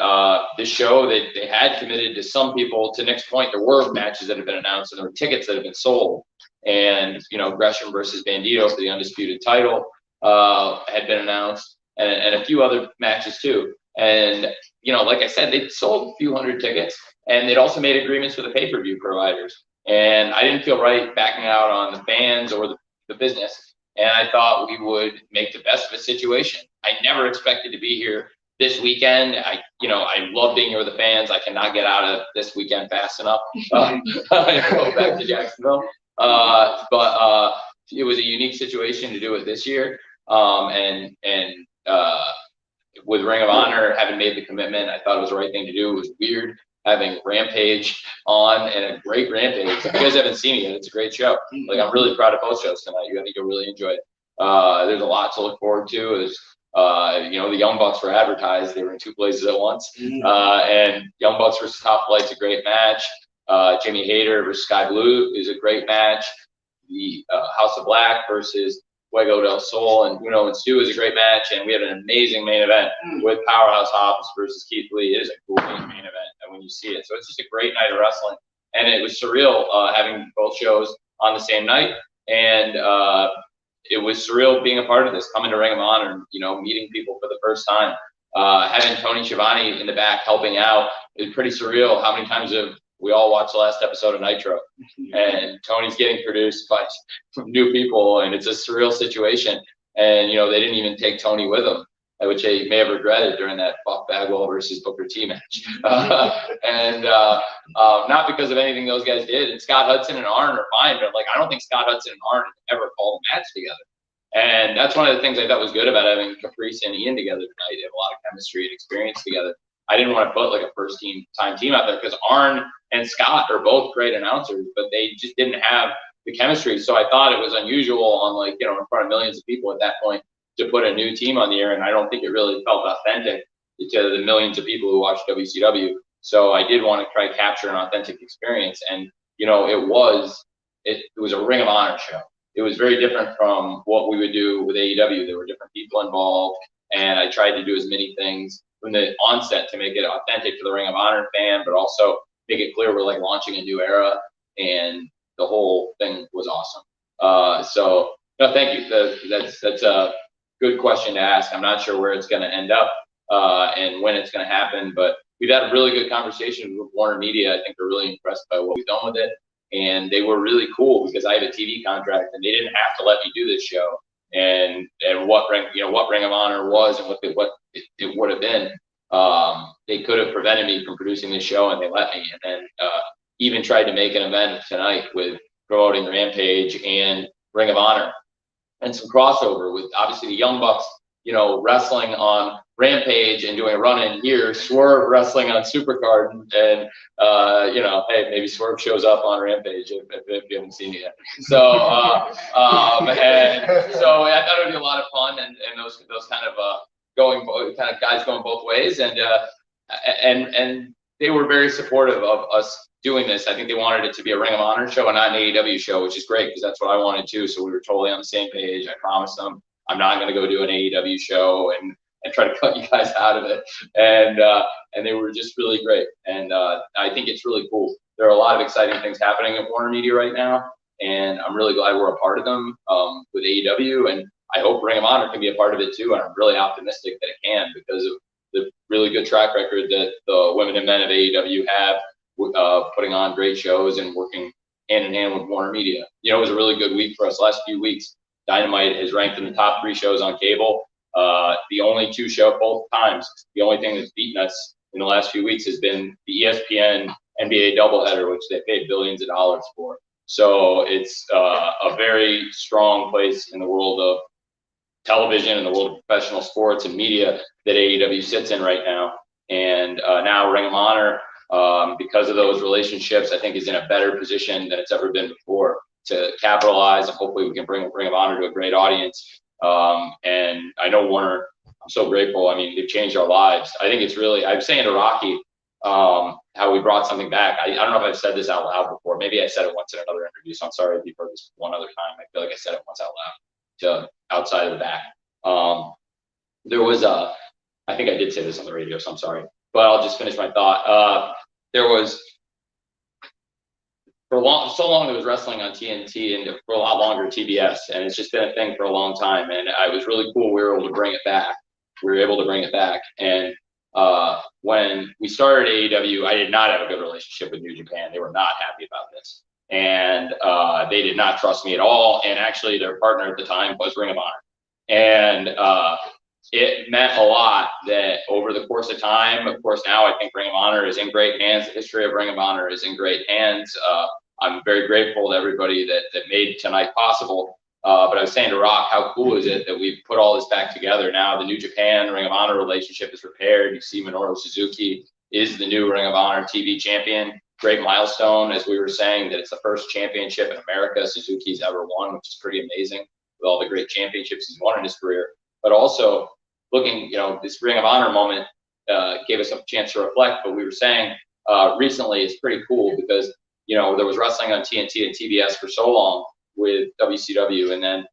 this show, they had committed to some people. To Nick's point, there were matches that had been announced, and there were tickets that had been sold. And Gresham versus Bandito for the undisputed title had been announced, and a few other matches too. And like I said, they sold a few hundred tickets, and they'd also made agreements with the pay-per-view providers. And I didn't feel right backing out on the fans or the business. And I thought we would make the best of a situation. I never expected to be here this weekend. I love being here with the fans. I cannot get out of this weekend fast enough. Go back to Jacksonville. But it was a unique situation to do it this year. And with Ring of Honor having made the commitment, I thought it was the right thing to do. It was weird having Rampage on, and a great Rampage. If you guys haven't seen it yet, it's a great show. Like, I'm really proud of both shows tonight. I think you'll really enjoy it. There's a lot to look forward to. As The Young Bucks were advertised. They were in two places at once. And Young Bucks versus Top Flight's a great match. Jimmy Hayter versus Sky Blue is a great match. The House of Black versus Fuego del Sol and Uno and Stu is a great match. And we had an amazing main event with Powerhouse Hobbs versus Keith Lee. It is a cool main event when you see it. So it's just a great night of wrestling. And it was surreal having both shows on the same night. And it was surreal being a part of this, coming to Ring of Honor, meeting people for the first time. Having Tony Schiavone in the back helping out is pretty surreal. How many times have we all watched the last episode of Nitro? And Tony's getting produced by new people, and it's a surreal situation. And, they didn't even take Tony with them, which they may have regretted during that Buck Bagwell versus Booker T match. Not because of anything those guys did. And Scott Hudson and Arn are fine, but I don't think Scott Hudson and Arn ever called a match together. And that's one of the things I thought was good about having Caprice and Ian together tonight. They have a lot of chemistry and experience together. I didn't want to put a first team out there because Arn and Scott are both great announcers, but they just didn't have the chemistry. So I thought it was unusual on in front of millions of people at that point to put a new team on the air, and I don't think it really felt authentic to the millions of people who watch WCW. So I did want to try to capture an authentic experience, and it was a Ring of Honor show. It was very different from what we would do with AEW. There were different people involved, and I tried to do as many things from the onset to make it authentic to the Ring of Honor fan, but also make it clear we're launching a new era, and the whole thing was awesome. So no, thank you. That's a good question to ask. I'm not sure where it's going to end up and when it's going to happen, but we've had a really good conversation with Warner Media. I think they're really impressed by what we've done with it, and they were really cool because I have a TV contract, and they didn't have to let me do this show. And what Ring of Honor was and what it would have been. They could have prevented me from producing this show, and they let me. And then even tried to make an event tonight with promoting Rampage and Ring of Honor, and some crossover with obviously the Young Bucks, wrestling on Rampage and doing a run-in here, Swerve wrestling on Supercard, and hey, maybe Swerve shows up on Rampage if you haven't seen it yet. So and so I thought it would be a lot of fun, and those kind of guys going both ways, and they were very supportive of us doing this. I think they wanted it to be a Ring of Honor show and not an AEW show, which is great because that's what I wanted too. So we were totally on the same page. I promised them I'm not going to go do an AEW show and try to cut you guys out of it. And they were just really great. And I think it's really cool. There are a lot of exciting things happening at Warner Media right now, and I'm really glad we're a part of them with AEW. And I hope Ring of Honor can be a part of it too. And I'm really optimistic that it can because of the really good track record that the women and men of AEW have putting on great shows and working hand in hand with Warner Media. It was a really good week for us last few weeks. Dynamite has ranked in the top 3 shows on cable. The only 2 shows both times. The only thing that's beaten us in the last few weeks has been the ESPN NBA doubleheader, which they paid billions of dollars for. So it's a very strong place in the world of television and the world of professional sports and media that AEW sits in right now. And now Ring of Honor, because of those relationships, I think is in a better position than it's ever been before to capitalize, and hopefully we can bring Ring of Honor to a great audience. And I know Warner, I'm so grateful. I mean, they've changed our lives. I think it's really, I was saying to Rocky how we brought something back. I don't know if I've said this out loud before. Maybe I said it once in another interview, so I'm sorry if you've heard this one other time. I feel like I said it once out loud to outside of the back. There was I think I did say this on the radio, so I'm sorry, but I'll just finish my thought. There was, so long there was wrestling on TNT, and for a lot longer TBS, and it's just been a thing for a long time, and it was really cool we were able to bring it back. And when we started AEW, I did not have a good relationship with New Japan. They were not happy about this, and they did not trust me at all, and actually their partner at the time was Ring of Honor. And it meant a lot that over the course of time, of course, now I think Ring of Honor is in great hands. The history of Ring of Honor is in great hands. I'm very grateful to everybody that made tonight possible. But I was saying to Rock, how cool is it that we've put all this back together? Now the New Japan Ring of Honor relationship is repaired. You see Minoru Suzuki is the new Ring of Honor TV champion. Great milestone, as we were saying, that it's the first championship in America Suzuki's ever won, which is pretty amazing with all the great championships he's won in his career. But also, looking, this Ring of Honor moment gave us a chance to reflect. But we were saying recently it's pretty cool because there was wrestling on TNT and TBS for so long with WCW, and then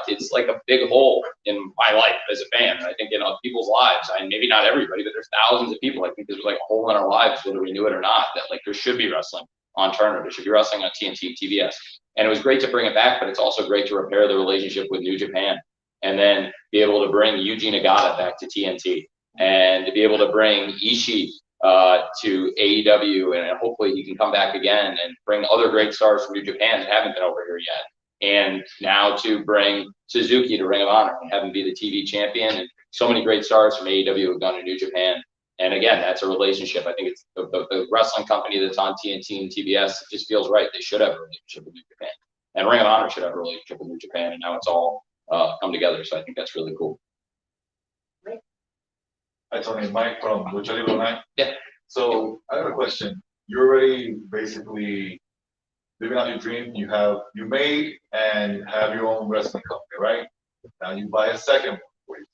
it's like a big hole in my life as a fan, and I think in people's lives. Maybe not everybody, but there's thousands of people. I think there's like a hole in our lives, whether we knew it or not, that like there should be wrestling on Turner, there should be wrestling on TNT and TBS. And it was great to bring it back, but it's also great to repair the relationship with New Japan, and then be able to bring Yuji Nagata back to TNT, and to be able to bring Ishii to AEW, and hopefully he can come back again and bring other great stars from New Japan that haven't been over here yet. And now to bring Suzuki to Ring of Honor and have him be the TV champion, and so many great stars from AEW have gone to New Japan. And again, that's a relationship. I think it's the wrestling company that's on TNT and TBS. It just feels right. They should have a relationship with New Japan, and Ring of Honor should have a relationship with New Japan. And now it's all come together. So I think that's really cool. Hi, Tony. Mike from Lucha Libre Online. Yeah. So I have a question. You're already basically living out your dream. You made and have your own wrestling company, right? Now you buy a second one for you.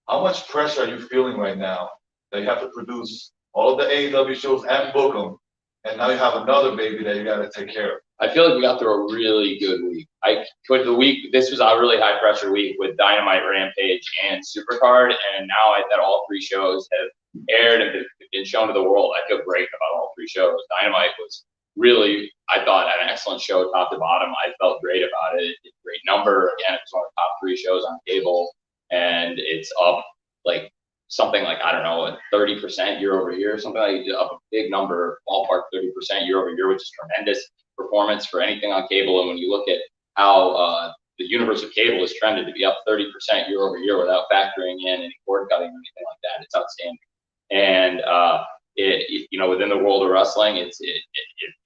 How much pressure are you feeling right now that you have to produce all of the AEW shows and book them, and now you have another baby that you got to take care of? I feel like we got through a really good week. This was a really high pressure week with Dynamite, Rampage, and Supercard, and now that all three shows have aired and been shown to the world, I feel great about all three shows. Dynamite was really, I thought, an excellent show top to bottom. I felt great about it. It's a great number. Again, it's one of the top three shows on cable, and it's up like something like, I don't know, 30% year over year, something like up a big number, ballpark 30% year over year, which is tremendous performance for anything on cable. And when you look at how the universe of cable has trended to be up 30% year over year without factoring in any cord cutting or anything like that, it's outstanding. And within the world of wrestling, it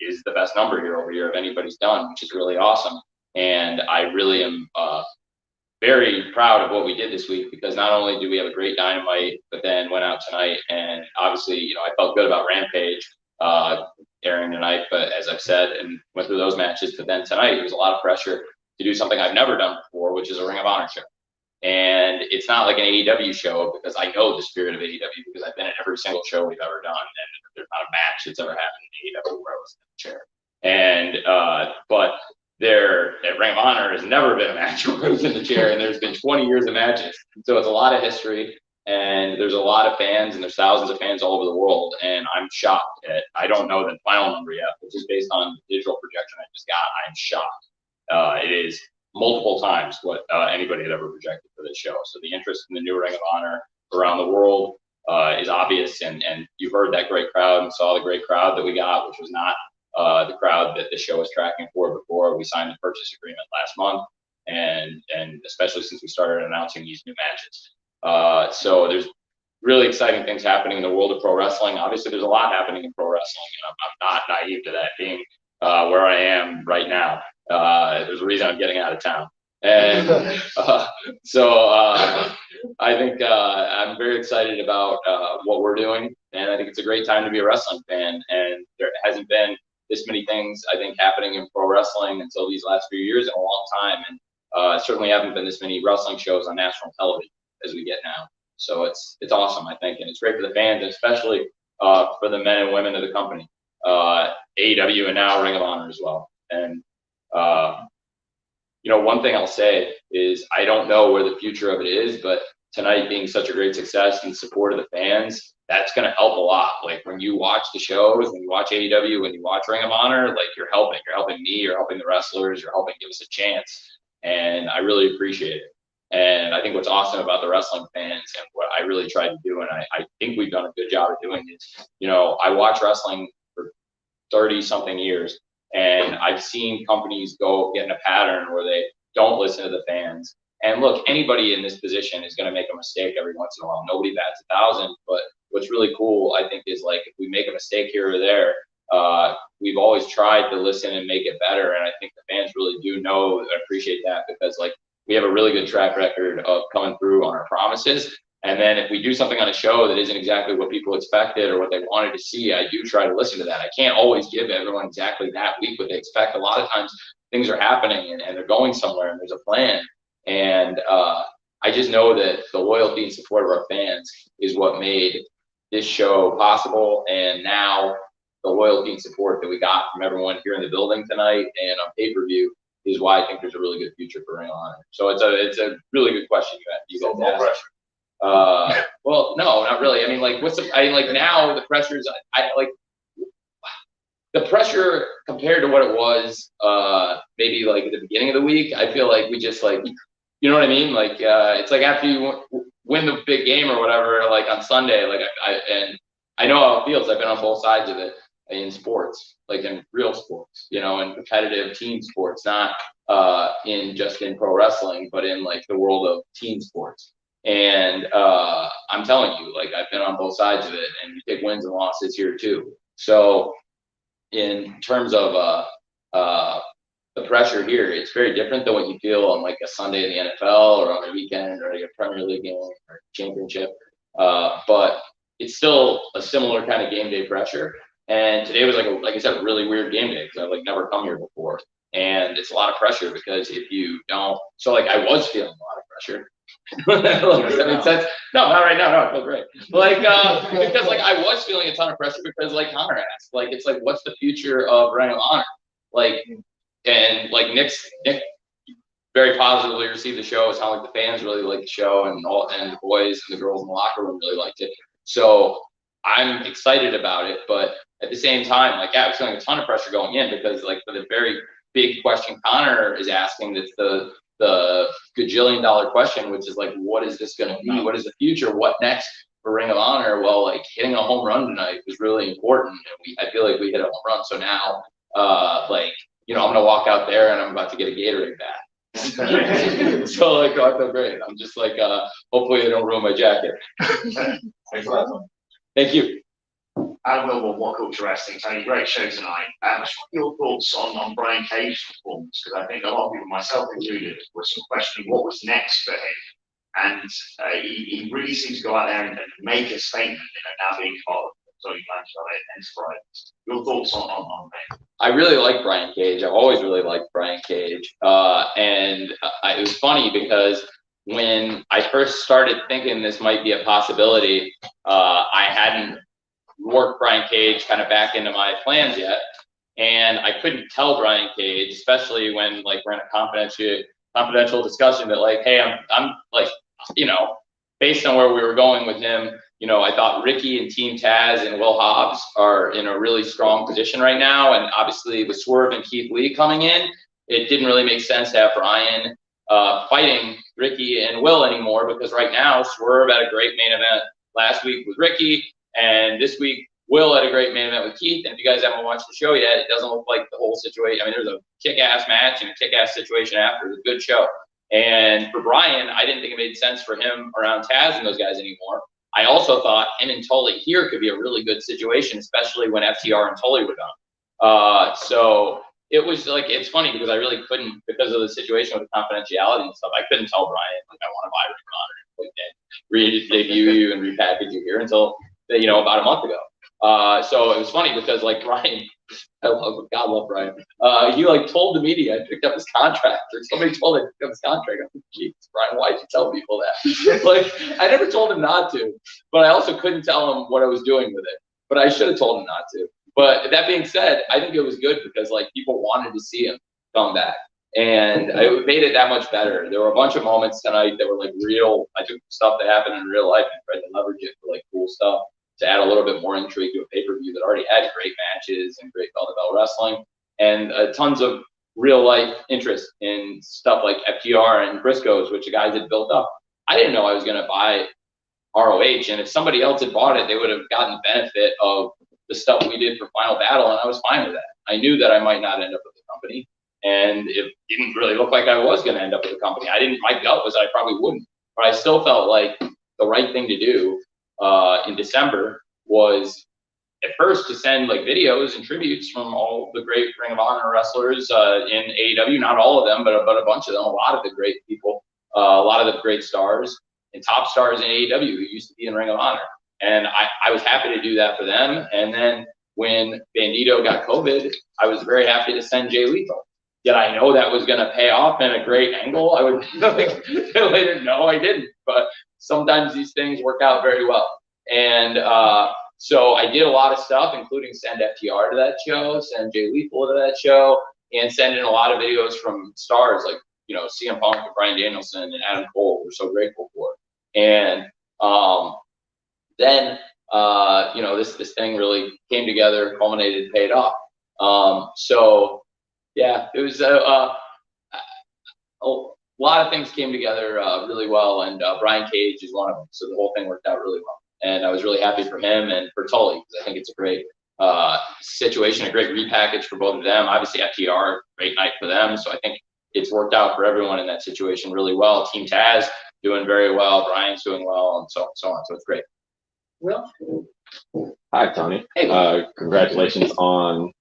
is the best number year over year of anybody's done, which is really awesome. And I really am very proud of what we did this week, because not only do we have a great Dynamite, but then went out tonight, and obviously, I felt good about Rampage airing tonight, but as I've said, and went through those matches, but then tonight there was a lot of pressure to do something I've never done before, which is a Ring of Honor show. And it's not like an AEW show, because I know the spirit of AEW, because I've been at every single show we've ever done, and there's not a match that's ever happened in AEW where I was in the chair. And but there at Ring of Honor has never been a match where I was in the chair, and there's been 20 years of matches, so it's a lot of history, and there's a lot of fans, and there's thousands of fans all over the world, and I'm shocked at, I don't know the final number yet, but just based on the digital projection I just got, I'm shocked. It is multiple times what anybody had ever projected for this show. So the interest in the new Ring of Honor around the world is obvious, and you heard that great crowd and saw the great crowd that we got, which was not the crowd that the show was tracking for before we signed the purchase agreement last month, and especially since we started announcing these new matches. So there's really exciting things happening in the world of pro wrestling. Obviously, there's a lot happening in pro wrestling, and I'm not naive to that being where I am right now. There's a reason I'm getting out of town. And I think I'm very excited about what we're doing, and I think it's a great time to be a wrestling fan. And there hasn't been this many things, I think, happening in pro wrestling until these last few years in a long time. And certainly haven't been this many wrestling shows on national television as we get now. So it's awesome, I think, and it's great for the fans, and especially for the men and women of the company, AEW and now Ring of Honor as well. And one thing I'll say is I don't know where the future of it is, but tonight being such a great success and support of the fans, that's going to help a lot. Like when you watch the shows, when you watch AEW, when you watch Ring of Honor, like you're helping me, you're helping the wrestlers, you're helping give us a chance. And I really appreciate it. And I think what's awesome about the wrestling fans, and what I really tried to do, and I think we've done a good job of doing, is, I watch wrestling for 30 something years, and I've seen companies get in a pattern where they don't listen to the fans. And look, anybody in this position is going to make a mistake every once in a while. Nobody bats 1,000. But what's really cool, I think, is like if we make a mistake here or there, we've always tried to listen and make it better. And I think the fans really do know and appreciate that, because like we have a really good track record of coming through on our promises. And then if we do something on a show that isn't exactly what people expected or what they wanted to see, I do try to listen to that. I can't always give everyone exactly that week what they expect. A lot of times things are happening and they're going somewhere and there's a plan. And I just know that the loyalty and support of our fans is what made this show possible. And now the loyalty and support that we got from everyone here in the building tonight and on pay-per-view is why I think there's a really good future for Ring of Honor. So it's a really good question you guys No asked. pressure. Well, no, not really. I mean, like, now the pressure's, the pressure compared to what it was, maybe like at the beginning of the week, I feel like we just like, you know what I mean? Like, it's like after you win the big game or whatever, like on Sunday, like I know how it feels. I've been on both sides of it in sports, like in real sports, you know, in competitive team sports, not in pro wrestling, but in like the world of team sports. And I'm telling you, like, I've been on both sides of it, and you take wins and losses here too. So in terms of the pressure here, it's very different than what you feel on like a Sunday in the NFL or on a weekend or like a Premier League game or championship. But it's still a similar kind of game day pressure. And today was like I said, a really weird game day because I've like never come here before. And it's a lot of pressure because if you don't, so like I was feeling a lot of pressure. Does that make sense? No, not right now. No, I feel great. Like, because like I was feeling a ton of pressure because like Connor asked, like, it's like, what's the future of Ring of Honor? Like, and like Nick very positively received the show. It sounded like the fans really liked the show, and the boys and the girls in the locker room really liked it. So I'm excited about it, but at the same time, like, yeah, I was feeling a ton of pressure going in because like for the very big question Connor is asking, that's the gajillion-dollar question, which is like, what is this going to be? What is the future? What next for Ring of Honor? Well, like hitting a home run tonight was really important, and I feel like we hit a home run. So now, like, you know, I'm gonna walk out there and I'm about to get a Gatorade bath. So like, I feel great. I'm just like, hopefully they don't ruin my jacket. Thanks a lot. Thank you. Adam Wilborn, What Culture Wrestling. Tony, great show tonight. Your thoughts on Brian Cage's performance? Because I think a lot of people, myself included, were sort of questioning what was next for him. And he really seems to go out there and make a statement, now being part of the Enterprise. Your thoughts on that? I really like Brian Cage. I've always really liked Brian Cage. And it was funny because when I first started thinking this might be a possibility, I hadn't worked Brian Cage kind of back into my plans yet. And I couldn't tell Brian Cage, especially when like we're in a confidential discussion, that like, hey, I'm like, you know, based on where we were going with him, you know, I thought Ricky and Team Taz and Will Hobbs are in a really strong position right now. And obviously with Swerve and Keith Lee coming in, it didn't really make sense to have Brian fighting Ricky and Will anymore, because right now Swerve had a great main event last week with Ricky, and this week Will had a great main event with Keith. And if you guys haven't watched the show yet, it doesn't look like the whole situation. I mean, there's a kick-ass match and a kick-ass situation after. It's a good show. And for Brian, I didn't think it made sense for him around Taz and those guys anymore. I also thought him and Tully here could be a really good situation, especially when FTR and Tully were done. So it was like, it's funny because I really couldn't, because of the situation with the confidentiality and stuff, I couldn't tell Brian, like, I want to buy Ring of Honor and debut you and repackage you here until, you know, about a month ago. So it was funny because like Brian, God love Brian. He like told the media I picked up his contract, or somebody told him I picked up his contract. I'm like, jeez, Brian, why'd you tell people that? Like, I never told him not to, but I also couldn't tell him what I was doing with it. But I should have told him not to. But that being said, I think it was good because like people wanted to see him come back, and it made it that much better. There were a bunch of moments tonight that were like real. I took stuff that happened in real life and tried to leverage it for like cool stuff, to add a little bit more intrigue to a pay-per-view that already had great matches and great bell-to-bell wrestling, and tons of real-life interest in stuff like FTR and Briscoes, which the guys had built up. I didn't know I was going to buy ROH, and if somebody else had bought it, they would have gotten the benefit of the stuff we did for Final Battle, and I was fine with that. I knew that I might not end up with the company, and it didn't really look like I was going to end up with the company. My gut was I probably wouldn't, but I still felt like the right thing to do in December was at first to send like videos and tributes from all the great Ring of Honor wrestlers in AEW, not all of them, but a bunch of them, a lot of the great people, a lot of the great stars and top stars in AEW who used to be in Ring of Honor. And I was happy to do that for them. And then when Bandito got COVID, I was very happy to send Jay Lethal. did I know that was going to pay off in a great angle? I would later, no, I didn't. But sometimes these things work out very well. And so I did a lot of stuff, including send FTR to that show, send Jay Lethal to that show, and send in a lot of videos from stars like, you know, CM Punk and Bryan Danielson and Adam Cole. We're so grateful for. And then, you know, this thing really came together, culminated, paid off. So yeah, it was a lot of things came together really well, and Brian Cage is one of them. So the whole thing worked out really well, and I was really happy for him and for Tully, because I think it's a great situation, a great repackage for both of them. Obviously, FTR, great night for them. So I think it's worked out for everyone in that situation really well. Team Taz doing very well, Brian's doing well, and so on. So it's great. Will? Hi, Tony. Congratulations on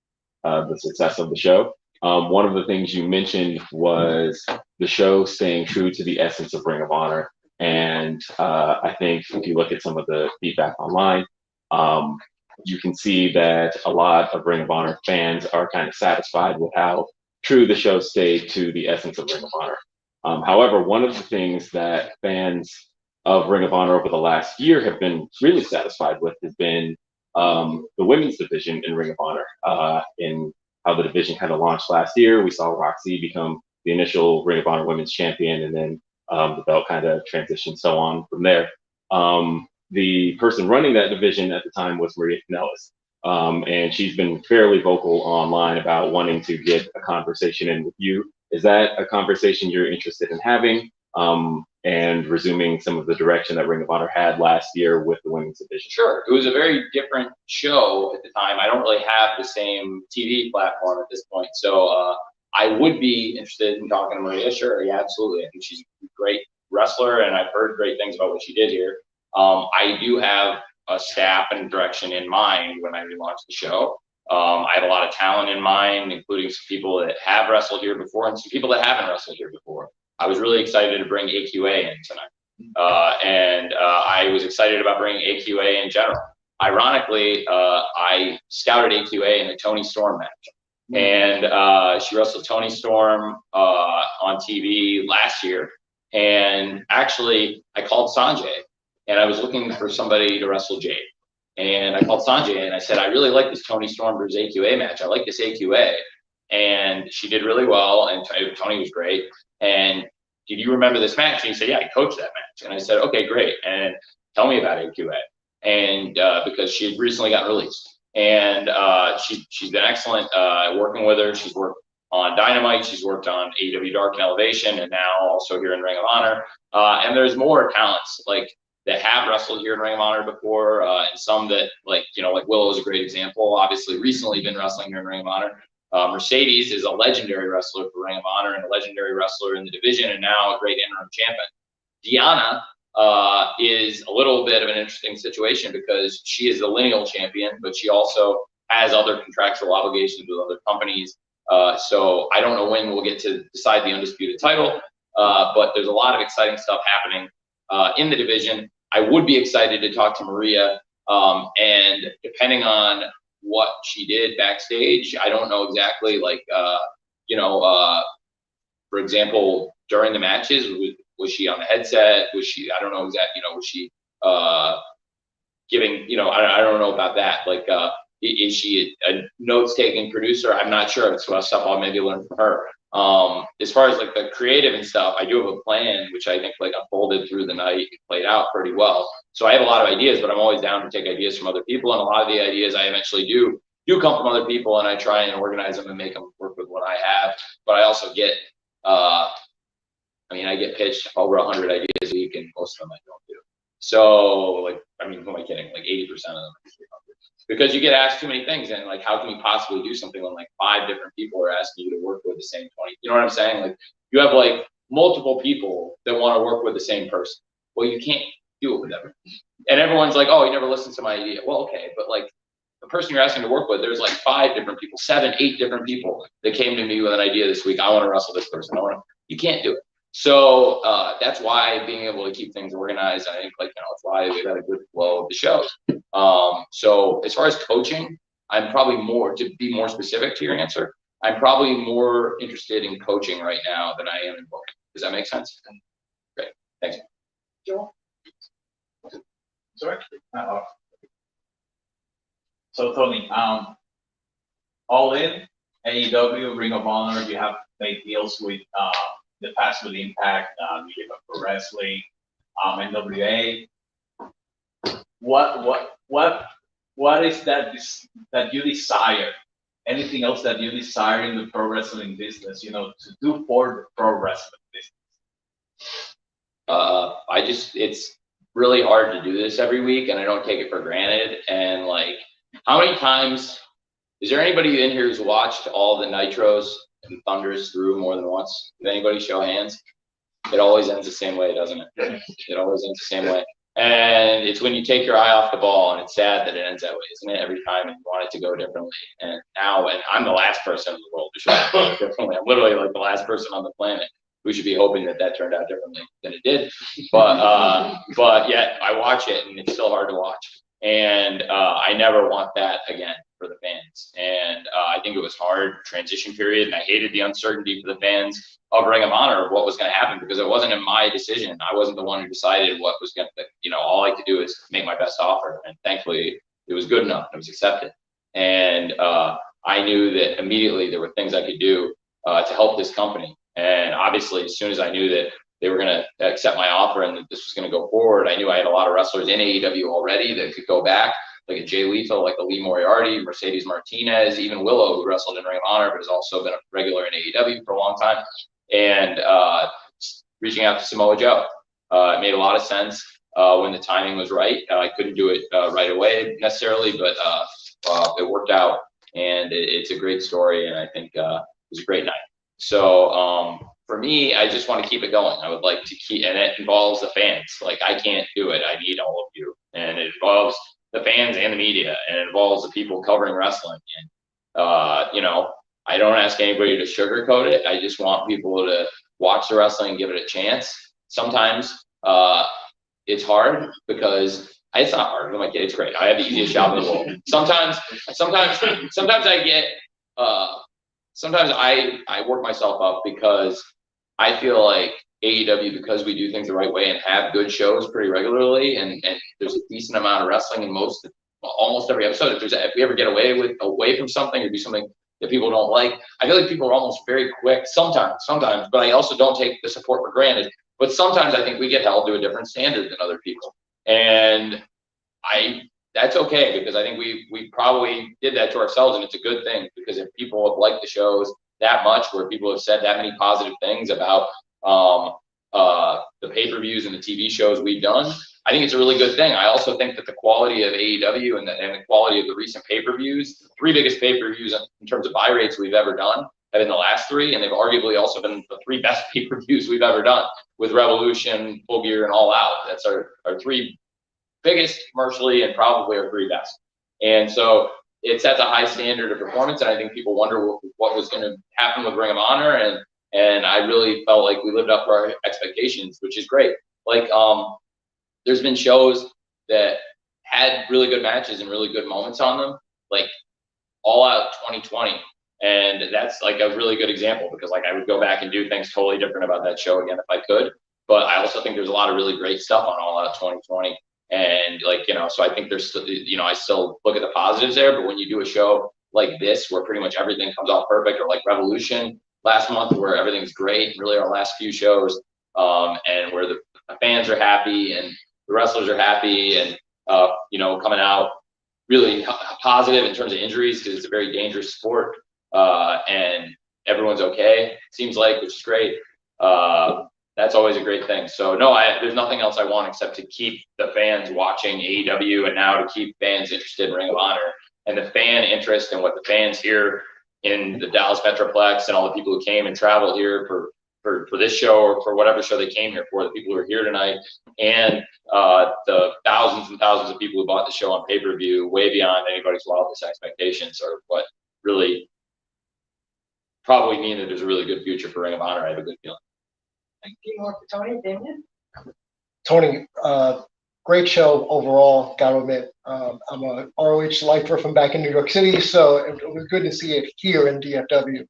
the success of the show. One of the things you mentioned was the show staying true to the essence of Ring of Honor. And I think if you look at some of the feedback online, you can see that a lot of Ring of Honor fans are kind of satisfied with how true the show stayed to the essence of Ring of Honor. However, one of the things that fans of Ring of Honor over the last year have been really satisfied with has been the women's division in Ring of Honor. In how the division kind of launched last year, we saw Roxy become the initial Ring of Honor Women's Champion, and then the belt kind of transitioned so on from there. The person running that division at the time was Maria Kanellis, and she's been fairly vocal online about wanting to get a conversation in with you. Is that a conversation you're interested in having, and resuming some of the direction that Ring of Honor had last year with the women's division? Sure. It was a very different show at the time. I don't really have the same TV platform at this point. So I would be interested in talking to Maria. Sure. Yeah, absolutely. I think she's a great wrestler, and I've heard great things about what she did here. I do have a staff and direction in mind when I relaunch the show. I have a lot of talent in mind, including some people that have wrestled here before and some people that haven't wrestled here before. I was really excited to bring AQA in tonight. And I was excited about bringing AQA in general. Ironically, I scouted AQA in the Toni Storm match. And she wrestled Toni Storm on TV last year. And actually, I called Sanjay, and I was looking for somebody to wrestle Jade. And I called Sanjay, and I said, I really like this Toni Storm versus AQA match. I like this AQA. And she did really well, and Toni was great. And did you remember this match? And he said, yeah, I coached that match. And I said, okay, great. And tell me about AQA. And because she had recently gotten released. And she's been excellent working with her. She's worked on Dynamite. She's worked on AEW Dark and Elevation, and now also here in Ring of Honor. And there's more talents like that have wrestled here in Ring of Honor before, and some that like Willow is a great example. Obviously, recently been wrestling here in Ring of Honor. Mercedes is a legendary wrestler for Ring of Honor and a legendary wrestler in the division, and now a great interim champion. Deanna is a little bit of an interesting situation because she is the lineal champion, but she also has other contractual obligations with other companies. So I don't know when we'll get to decide the undisputed title, but there's a lot of exciting stuff happening in the division. I would be excited to talk to Maria, and depending on what she did backstage, I don't know exactly, like, for example, during the matches, was she on the headset? Was she, I don't know exactly, was she giving, I don't know about that. Like, is she a notes-taking producer? I'm not sure. It's stuff I'll maybe learn from her. As far as like the creative and stuff, I do have a plan, which I think like unfolded through the night, played out pretty well. So I have a lot of ideas, but I'm always down to take ideas from other people. And a lot of the ideas I eventually do come from other people, and I try and organize them and make them work with what I have. But I also get, I get pitched over 100 ideas a week, and most of them I don't do. So like, who am I kidding? Like 80% of them. Because you get asked too many things, and like, how can you possibly do something when like 5 different people are asking you to work with the same 20? You know what I'm saying? Like, you have like multiple people that want to work with the same person. Well, you can't do it with everyone. And everyone's like, oh, you never listened to my idea. Well, okay, but like the person you're asking to work with, there's like 5 different people, 7, 8 different people that came to me with an idea this week. I want to wrestle this person. You can't do it. So that's why being able to keep things organized, I think, it's why we've had a good flow of the shows. So as far as coaching, I'm probably to be more specific to your answer, I'm probably more interested in coaching right now than I am in booking. Does that make sense? Great, thanks. Joel? So actually, so Tony, all in, AEW, Ring of Honor, you have made deals with the past with Impact, you have Pro Wrestling, NWA. What is that you desire? Anything else that you desire in the pro wrestling business, to do for the pro wrestling business? It's really hard to do this every week, and I don't take it for granted. And like, how many times, is there anybody in here who's watched all the Nitros and Thunders through more than once? Did anybody show hands? It always ends the same way, doesn't it? It always ends the same way. And it's when you take your eye off the ball, and it's sad that it ends that way, isn't it? Every time, and you want it to go differently. And now, and I'm the last person in the world to show it go differently. I'm literally like the last person on the planet who should be hoping that turned out differently than it did. But yet I watch it, and it's still hard to watch. And I never want that again for the fans. And I think it was hard transition period, and I hated the uncertainty for the fans of Ring of Honor of what was going to happen, because it wasn't in my decision. I wasn't the one who decided what was going to, all I could do is make my best offer. And thankfully it was good enough. It was accepted. And I knew that immediately there were things I could do to help this company. And obviously, as soon as I knew that they were going to accept my offer and that this was going to go forward, I knew I had a lot of wrestlers in AEW already that could go back, like a Jay Lethal, like a Lee Moriarty, Mercedes Martinez, even Willow, who wrestled in Ring of Honor, but has also been a regular in AEW for a long time. And reaching out to Samoa Joe. It made a lot of sense when the timing was right. I couldn't do it right away necessarily, but it worked out. And it's a great story, and I think it was a great night. So for me, I just want to keep it going. I would like to keep, and it involves the fans. Like, I can't do it. I need all of you. And it involves the fans and the media, and it involves the people covering wrestling. And, I don't ask anybody to sugarcoat it. I just want people to watch the wrestling and give it a chance. Sometimes it's hard because it's not hard. I'm like, it's great. I have the easiest job in the world. Sometimes I get, sometimes I work myself up because I feel like AEW, because we do things the right way and have good shows pretty regularly, and there's a decent amount of wrestling in almost every episode. If we ever get away from something or do something that people don't like, I feel like people are almost very quick sometimes, but I also don't take the support for granted. But sometimes I think we get held to a different standard than other people. And that's okay, because I think we probably did that to ourselves, and it's a good thing, because if people have liked the shows that much, where people have said that many positive things about the pay-per-views and the TV shows we've done, I think it's a really good thing. I also think that the quality of AEW and the quality of the recent pay-per-views, the 3 biggest pay-per-views in terms of buy rates we've ever done, have been the last 3, and they've arguably also been the 3 best pay-per-views we've ever done, with Revolution, Full Gear, and All Out. That's our 3 biggest commercially, and probably our 3 best. And so it sets a high standard of performance, and I think people wonder what was going to happen with Ring of Honor, and I really felt like we lived up to our expectations, which is great. Like, there's been shows that had really good matches and really good moments on them, like All Out 2020. And that's like a really good example, because like I would go back and do things totally different about that show again if I could. But I also think there's a lot of really great stuff on All Out 2020. And like, so I think there's, I still look at the positives there. But when you do a show like this, where pretty much everything comes out perfect, or like Revolution last month, where everything's great, really our last few shows, and where the fans are happy and the wrestlers are happy, and coming out really positive in terms of injuries, because it's a very dangerous sport, and everyone's okay, seems like, which is great. That's always a great thing. So no, there's nothing else I want except to keep the fans watching AEW, and now to keep fans interested in Ring of Honor, and the fan interest and what the fans here in the Dallas Metroplex, and all the people who came and traveled here for this show, or for whatever show they came here for, the people who are here tonight, and the thousands and thousands of people who bought the show on pay-per-view, way beyond anybody's wildest expectations, are what really probably mean that there's a really good future for Ring of Honor. I have a good feeling. Thank you. More for Tony. Damien? Tony, Great show overall, gotta admit. I'm a ROH lifer from back in New York City, so it was good to see it here in DFW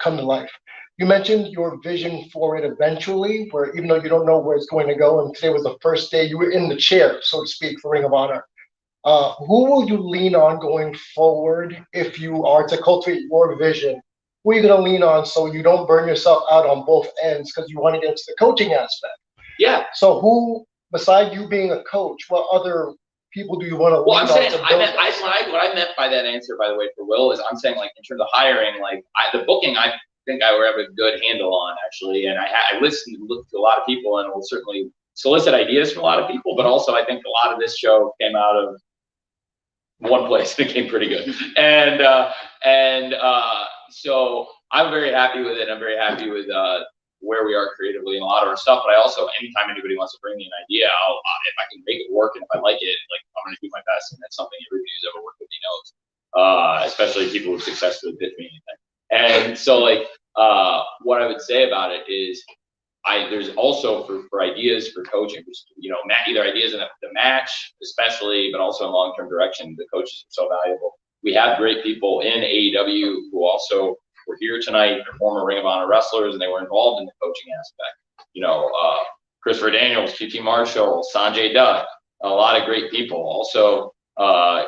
come to life. You mentioned your vision for it eventually, where even though you don't know where it's going to go, and today was the first day you were in the chair, so to speak, for Ring of Honor. Who will you lean on going forward if you are to cultivate your vision? Who are you going to lean on so you don't burn yourself out on both ends because you want to get into the coaching aspect? Yeah. So who, beside you being a coach, what other people do you want to Well, lean I'm on saying, to I build meant, this? what I meant by that answer, by the way, for Will, is I'm saying, like, in terms of hiring, like, the booking, I think I would have a good handle on, actually. And I listened and looked to a lot of people and will certainly solicit ideas from a lot of people. But also, I think a lot of this show came out of one place and it came pretty good. So I'm very happy with it. I'm very happy with where we are creatively and a lot of our stuff. But I also, anytime anybody wants to bring me an idea, if I can make it work and if I like it, like, I'm going to do my best. And that's something everybody who's ever worked with me knows, especially people who successfully pitch me anything. And so, like, what I would say about it is, there's also for ideas for coaching, you know, either ideas in the match, especially, but also in long-term direction. The coaches are so valuable. We have great people in AEW who also were here tonight. They're former Ring of Honor wrestlers, and they were involved in the coaching aspect. You know, Christopher Daniels, QT Marshall, Sanjay Dutt, a lot of great people. Also,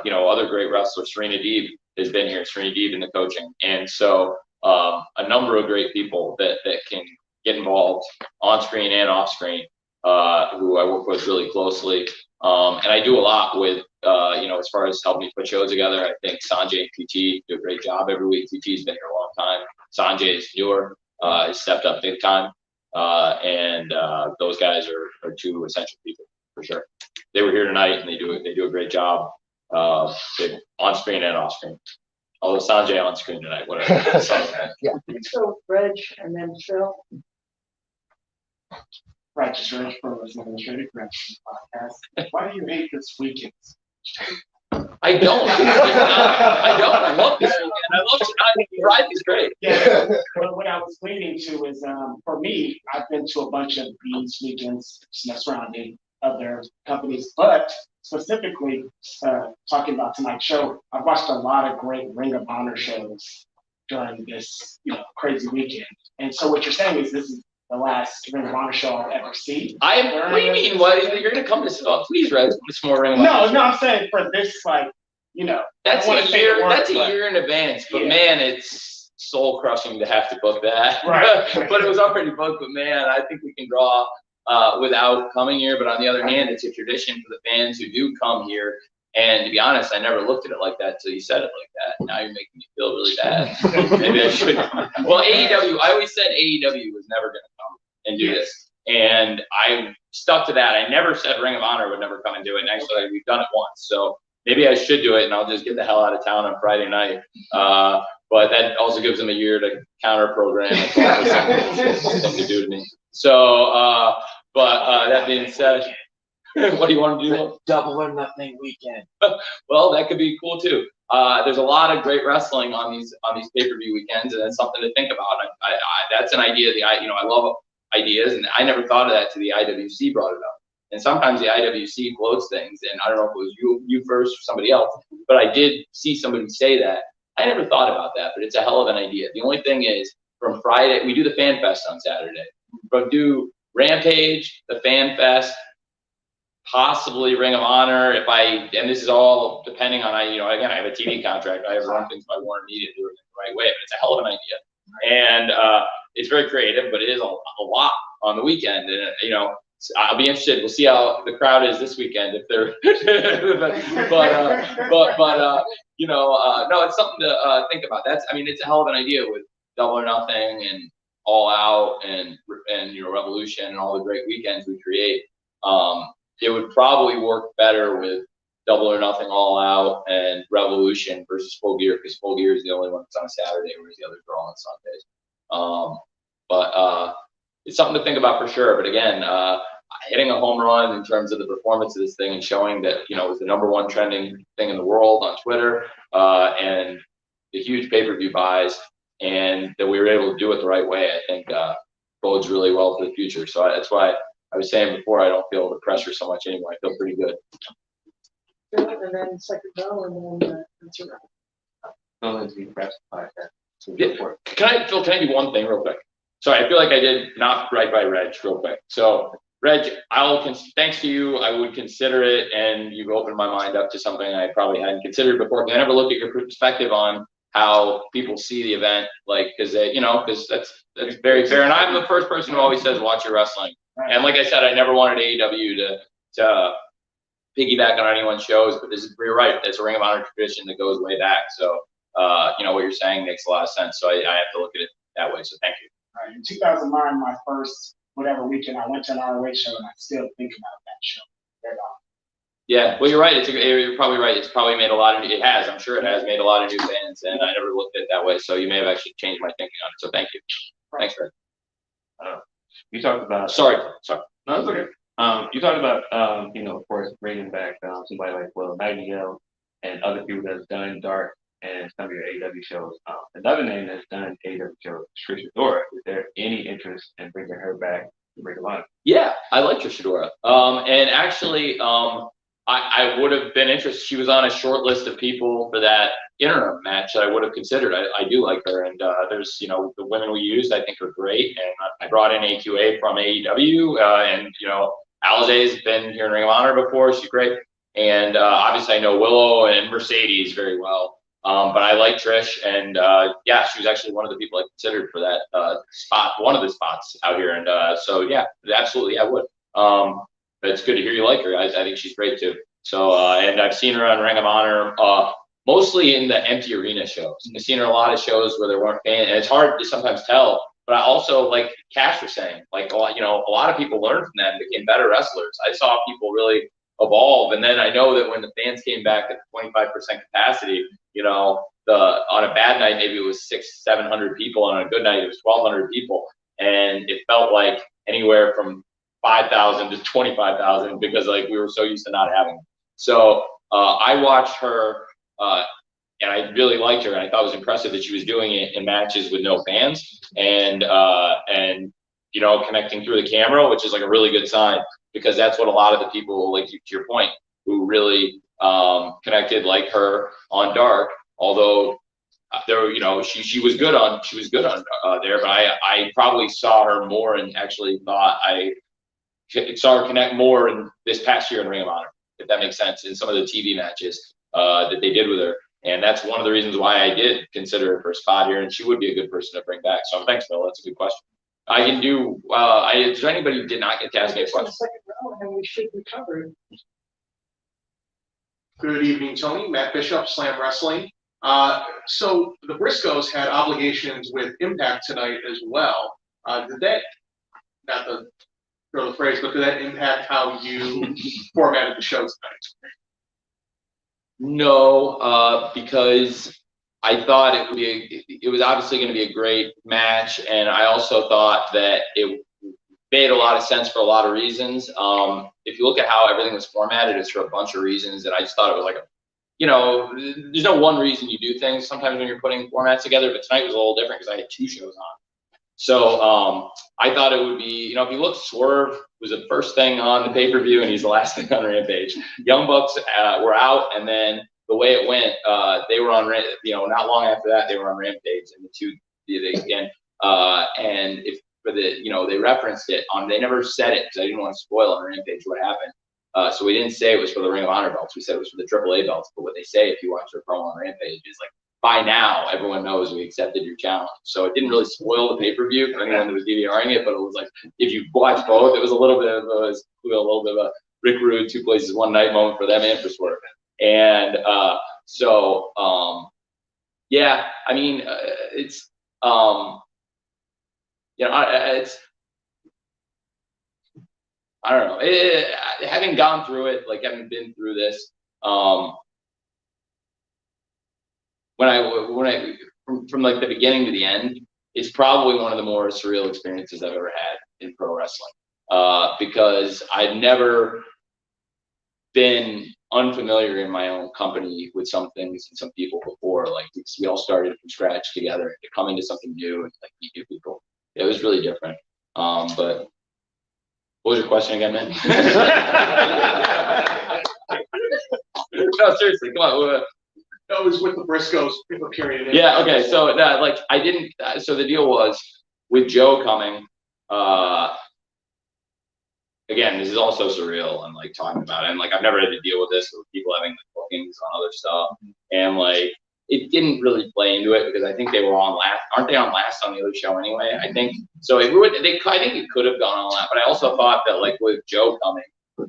you know, other great wrestlers. Serena Deeb has been here. Serena Deeb in the coaching, and so a number of great people that can get involved on screen and off screen, who I work with really closely. And I do a lot with, you know, as far as helping me put shows together. I think Sanjay and QT do a great job every week. QT's been here a long time. Sanjay is newer, has stepped up big time. And those guys are two essential people for sure. They were here tonight and they do a great job, on screen and off screen. Although Sanjay on screen tonight, whatever. Yeah. So, Reg, and then Phil. Righteous Reg, Pro Wrestling Illustrated, Gresham podcast. Why do you hate this weekend? I don't. I don't. I love this weekend. I love tonight. Friday's great. Yeah. What I was leading to is, for me, I've been to a bunch of these weekends surrounding other companies, but specifically talking about tonight's show, I've watched a lot of great Ring of Honor shows during this, you know, crazy weekend. And so what you're saying is this is the last Ring of Honor show I'll ever see. What do you mean? What? You're gonna come to? Please, Red, some more Ring of Honor. No, I'm saying for this, like, you know, that's a year. That's a year in advance. But man, it's soul crushing to have to book that. Right. But it was already booked. But man, I think we can draw without coming here. But on the other hand, it's a tradition for the fans who do come here. And to be honest, I never looked at it like that till you said it like that. Now you're making me feel really bad. Maybe I should. Well, AEW, I always said AEW was never going to come and do this. And I stuck to that. I never said Ring of Honor would never come and do it. And actually, we've done it once. So maybe I should do it, and I'll just get the hell out of town on Friday night. But that also gives them a year to counter program. Something to do to me. So, that being said, what do you want to do? Double or nothing weekend. Well, that could be cool too. There's a lot of great wrestling on these pay-per-view weekends, and that's something to think about. That's an idea. I love ideas, and I never thought of that till the IWC brought it up. And sometimes the IWC floats things, and I don't know if it was you first or somebody else, but I did see somebody say that. I never thought about that, but it's a hell of an idea. The only thing is, from Friday, we do the Fan Fest on Saturday. But do Rampage, the Fan Fest, possibly Ring of Honor, and this is all depending on, again, I have a TV contract. I have to run things by Warner Media to do it the right way, but it's a hell of an idea. And it's very creative, but it is a lot on the weekend. And, I'll be interested. We'll see how the crowd is this weekend if they're, no, it's something to think about. It's a hell of an idea with Double or Nothing and All Out and Revolution and all the great weekends we create. It would probably work better with Double or Nothing, All Out, and Revolution versus Full Gear, because Full Gear is the only one that's on a Saturday, whereas the others are all on Sundays. It's something to think about for sure. But again, hitting a home run in terms of the performance of this thing and showing that, it was the #1 trending thing in the world on Twitter, and the huge pay-per-view buys, and that we were able to do it the right way, I think bodes really well for the future. So that's why I was saying before, I don't feel the pressure so much anymore. I feel pretty good. And then second row, and then that's your Phil, can I do one thing real quick? Sorry, I feel like I did not right by Reg real quick. So Reg, thanks to you, I would consider it, and you've opened my mind up to something I probably hadn't considered before. But I never looked at your perspective on how people see the event, like, because that's very fair. And I'm the first person who always says watch your wrestling. And like I said, I never wanted AEW to piggyback on anyone's shows, but you're right. It's a Ring of Honor tradition that goes way back. So what you're saying makes a lot of sense. So I have to look at it that way. So thank you. Right. In 2009, my first whatever weekend, I went to an ROH show, and I still think about that show. Yeah, well, you're right. You're probably right. It's probably made a lot of. It has. I'm sure it has made a lot of new fans, and I never looked at it that way. So you may have actually changed my thinking on it. So thank you. Thanks, Greg. You talked about. Sorry. No, it's okay. You talked about, of course, bringing back somebody like Will Nightingale and other people that's done Dark and some of your AEW shows. Another name that's done AEW shows, Trish Adora. Is there any interest in bringing her back to Ring of Honor? Yeah, I like Trish Adora. And actually, I would have been interested. She was on a short list of people for that interim match that I would have considered. I do like her, and there's the women we used I think are great, and I brought in AQA from AEW, and Alizé's been here in Ring of Honor before. She's great, and obviously I know Willow and Mercedes very well. But I like Trish, and she was actually one of the people I considered for that spot, one of the spots out here, and so yeah, absolutely I would. But it's good to hear you like her. I think she's great too. So and I've seen her on Ring of Honor, mostly in the empty arena shows. I've seen her a lot of shows where there weren't fans, and it's hard to sometimes tell. But I also, like Cash was saying, like a lot of people learned from that and became better wrestlers. I saw people really evolve, and then I know that when the fans came back at 25% capacity, on a bad night maybe it was 600-700 people, and on a good night it was 1,200 people, and it felt like anywhere from 5,000 to 25,000 because like we were so used to not having them. So I watched her, and I really liked her, and I thought it was impressive that she was doing it in matches with no fans, and connecting through the camera, which is like a really good sign, because that's what a lot of the people, like to your point, who really connected like her on Dark. Although there, she was good on there, but I probably saw her more and actually thought I saw her connect more in this past year in Ring of Honor, if that makes sense, in some of the TV matches that they did with her. And that's one of the reasons why I did consider her for a spot here, and she would be a good person to bring back. So thanks, Bill. That's a good question. I can do. Is there anybody who did not get to ask me a question? Second row, and we should be covered. Good evening, Tony. Matt Bishop, Slam Wrestling. So the Briscoes had obligations with Impact tonight as well. Did that, not to throw the phrase, but did that impact how you formatted the show tonight? No, because I thought it was obviously going to be a great match, and I also thought that it made a lot of sense for a lot of reasons. If you look at how everything was formatted, it's for a bunch of reasons, and I just thought it was like there's no one reason you do things sometimes when you're putting formats together, but tonight was a little different because I had 2 shows on. So I thought it would be, if you look, Swerve was the first thing on the pay-per-view, and he's the last thing on Rampage. Young Bucks were out, and then the way it went, they were on, not long after that, they were on Rampage, and the two did it again. And if for the, they referenced it on, they never said it because I didn't want to spoil on Rampage what happened. So we didn't say it was for the Ring of Honor belts. We said it was for the AAA belts. But what they say, if you watch their promo on Rampage, is like, by now, everyone knows we accepted your challenge. So it didn't really spoil the pay-per-view for anyone that was DVRing it, but it was like, if you watch both, it was a little bit of a Rick Rude, 2 places, 1 night moment for them and for Swerve. And yeah, I mean, it's, it's, I don't know. Having gone through it, like having been through this, when I from like the beginning to the end, it's probably one of the more surreal experiences I've ever had in pro wrestling. Because I'd never been unfamiliar in my own company with some things and some people before. Like we all started from scratch together to come into something new and like meet new people. It was really different. But What was your question again, man? No, seriously, come on. That was with the Briscoes, people carrying it in. Yeah, okay, so that, like, I didn't, so the deal was, with Joe coming, again, this is also surreal, and like talking about it, and like I've never had to deal with this with people having like, bookings on other stuff, and like it didn't really play into it because I think they were on last, aren't they on last on the other show anyway? I think so. It would, I think it could have gone on that, but I also thought that like with Joe coming,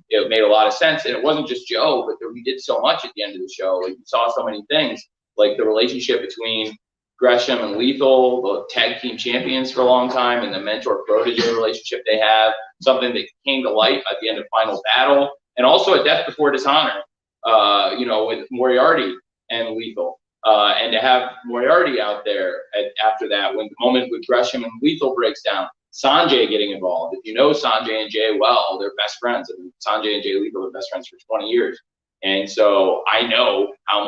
it made a lot of sense, and it wasn't just Joe, but we did so much at the end of the show. Like, we saw so many things, like the relationship between Gresham and Lethal, the tag team champions for a long time, and the mentor-protege relationship they have, something that came to light at the end of Final Battle, and also at Death Before Dishonor, you know, with Moriarty and Lethal. And to have Moriarty out there after that, when the moment with Gresham and Lethal breaks down, Sanjay getting involved. If you know Sanjay and Jay well, they're best friends. I mean, Sanjay and Jay Lethal are best friends for 20 years. And so I know how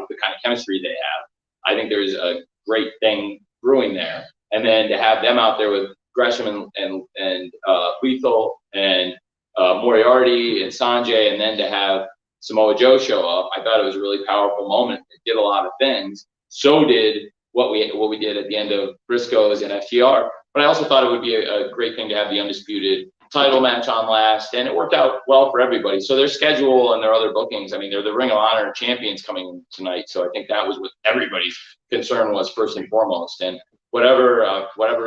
the kind of chemistry they have. I think there's a great thing brewing there. And then to have them out there with Gresham and Lethal and Moriarty and Sanjay, and then to have Samoa Joe show up, I thought it was a really powerful moment. It did a lot of things. So did what we did at the end of Briscoes and FTR. But I also thought it would be a great thing to have the undisputed title match on last, and it worked out well for everybody. So their schedule and their other bookings, I mean, they're the Ring of Honor champions coming in tonight. So I think that was what everybody's concern was first and foremost. And whatever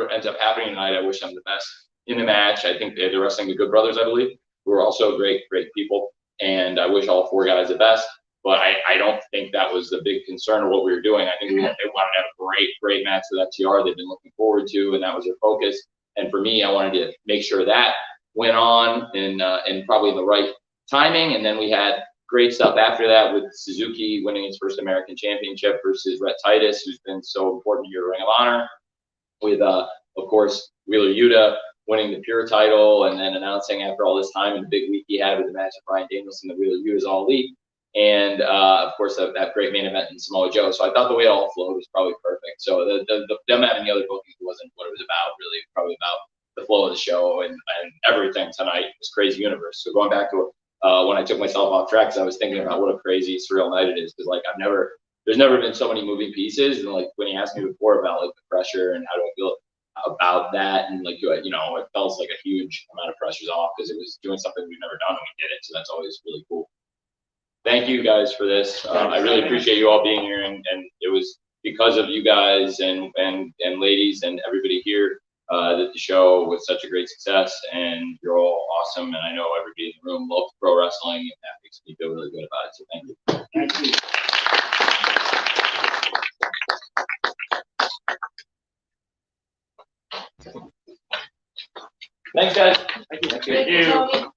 ends up happening tonight, I wish them the best in the match. I think they're wrestling the Good Brothers, I believe, who are also great people. And I wish all four guys the best. But I don't think that was the big concern of what we were doing. I think they wanted to have a great match with FTR they've been looking forward to, and that was their focus. And for me, I wanted to make sure that went on in probably the right timing. And then we had great stuff after that with Suzuki winning his first American Championship versus Rhett Titus, who's been so important to your Ring of Honor. With, of course, Wheeler Yuta winning the Pure title, and then announcing after all this time and the big week he had with the match of Bryan Danielson, the Wheeler Yuta's All Elite. And of course, that great main event in Samoa Joe. So I thought the way it all flowed was probably perfect. So them having the other bookings wasn't what it was about, really. Probably about the flow of the show and everything tonight was Crazy Universe. So going back to when I took myself off track, because I was thinking about what a crazy, surreal night it is. Because like there's never been so many moving pieces. And like when you asked me before about like the pressure and how do I feel about that, and like you know, it felt like a huge amount of pressure's off because it was doing something we've never done and we did it. So that's always really cool. Thank you guys for this. I really appreciate you all being here, and it was because of you guys and ladies and everybody here that the show was such a great success, and you're all awesome, and I know everybody in the room loves pro wrestling, and that makes me feel really good about it, so thank you. Thanks, guys. Thank you.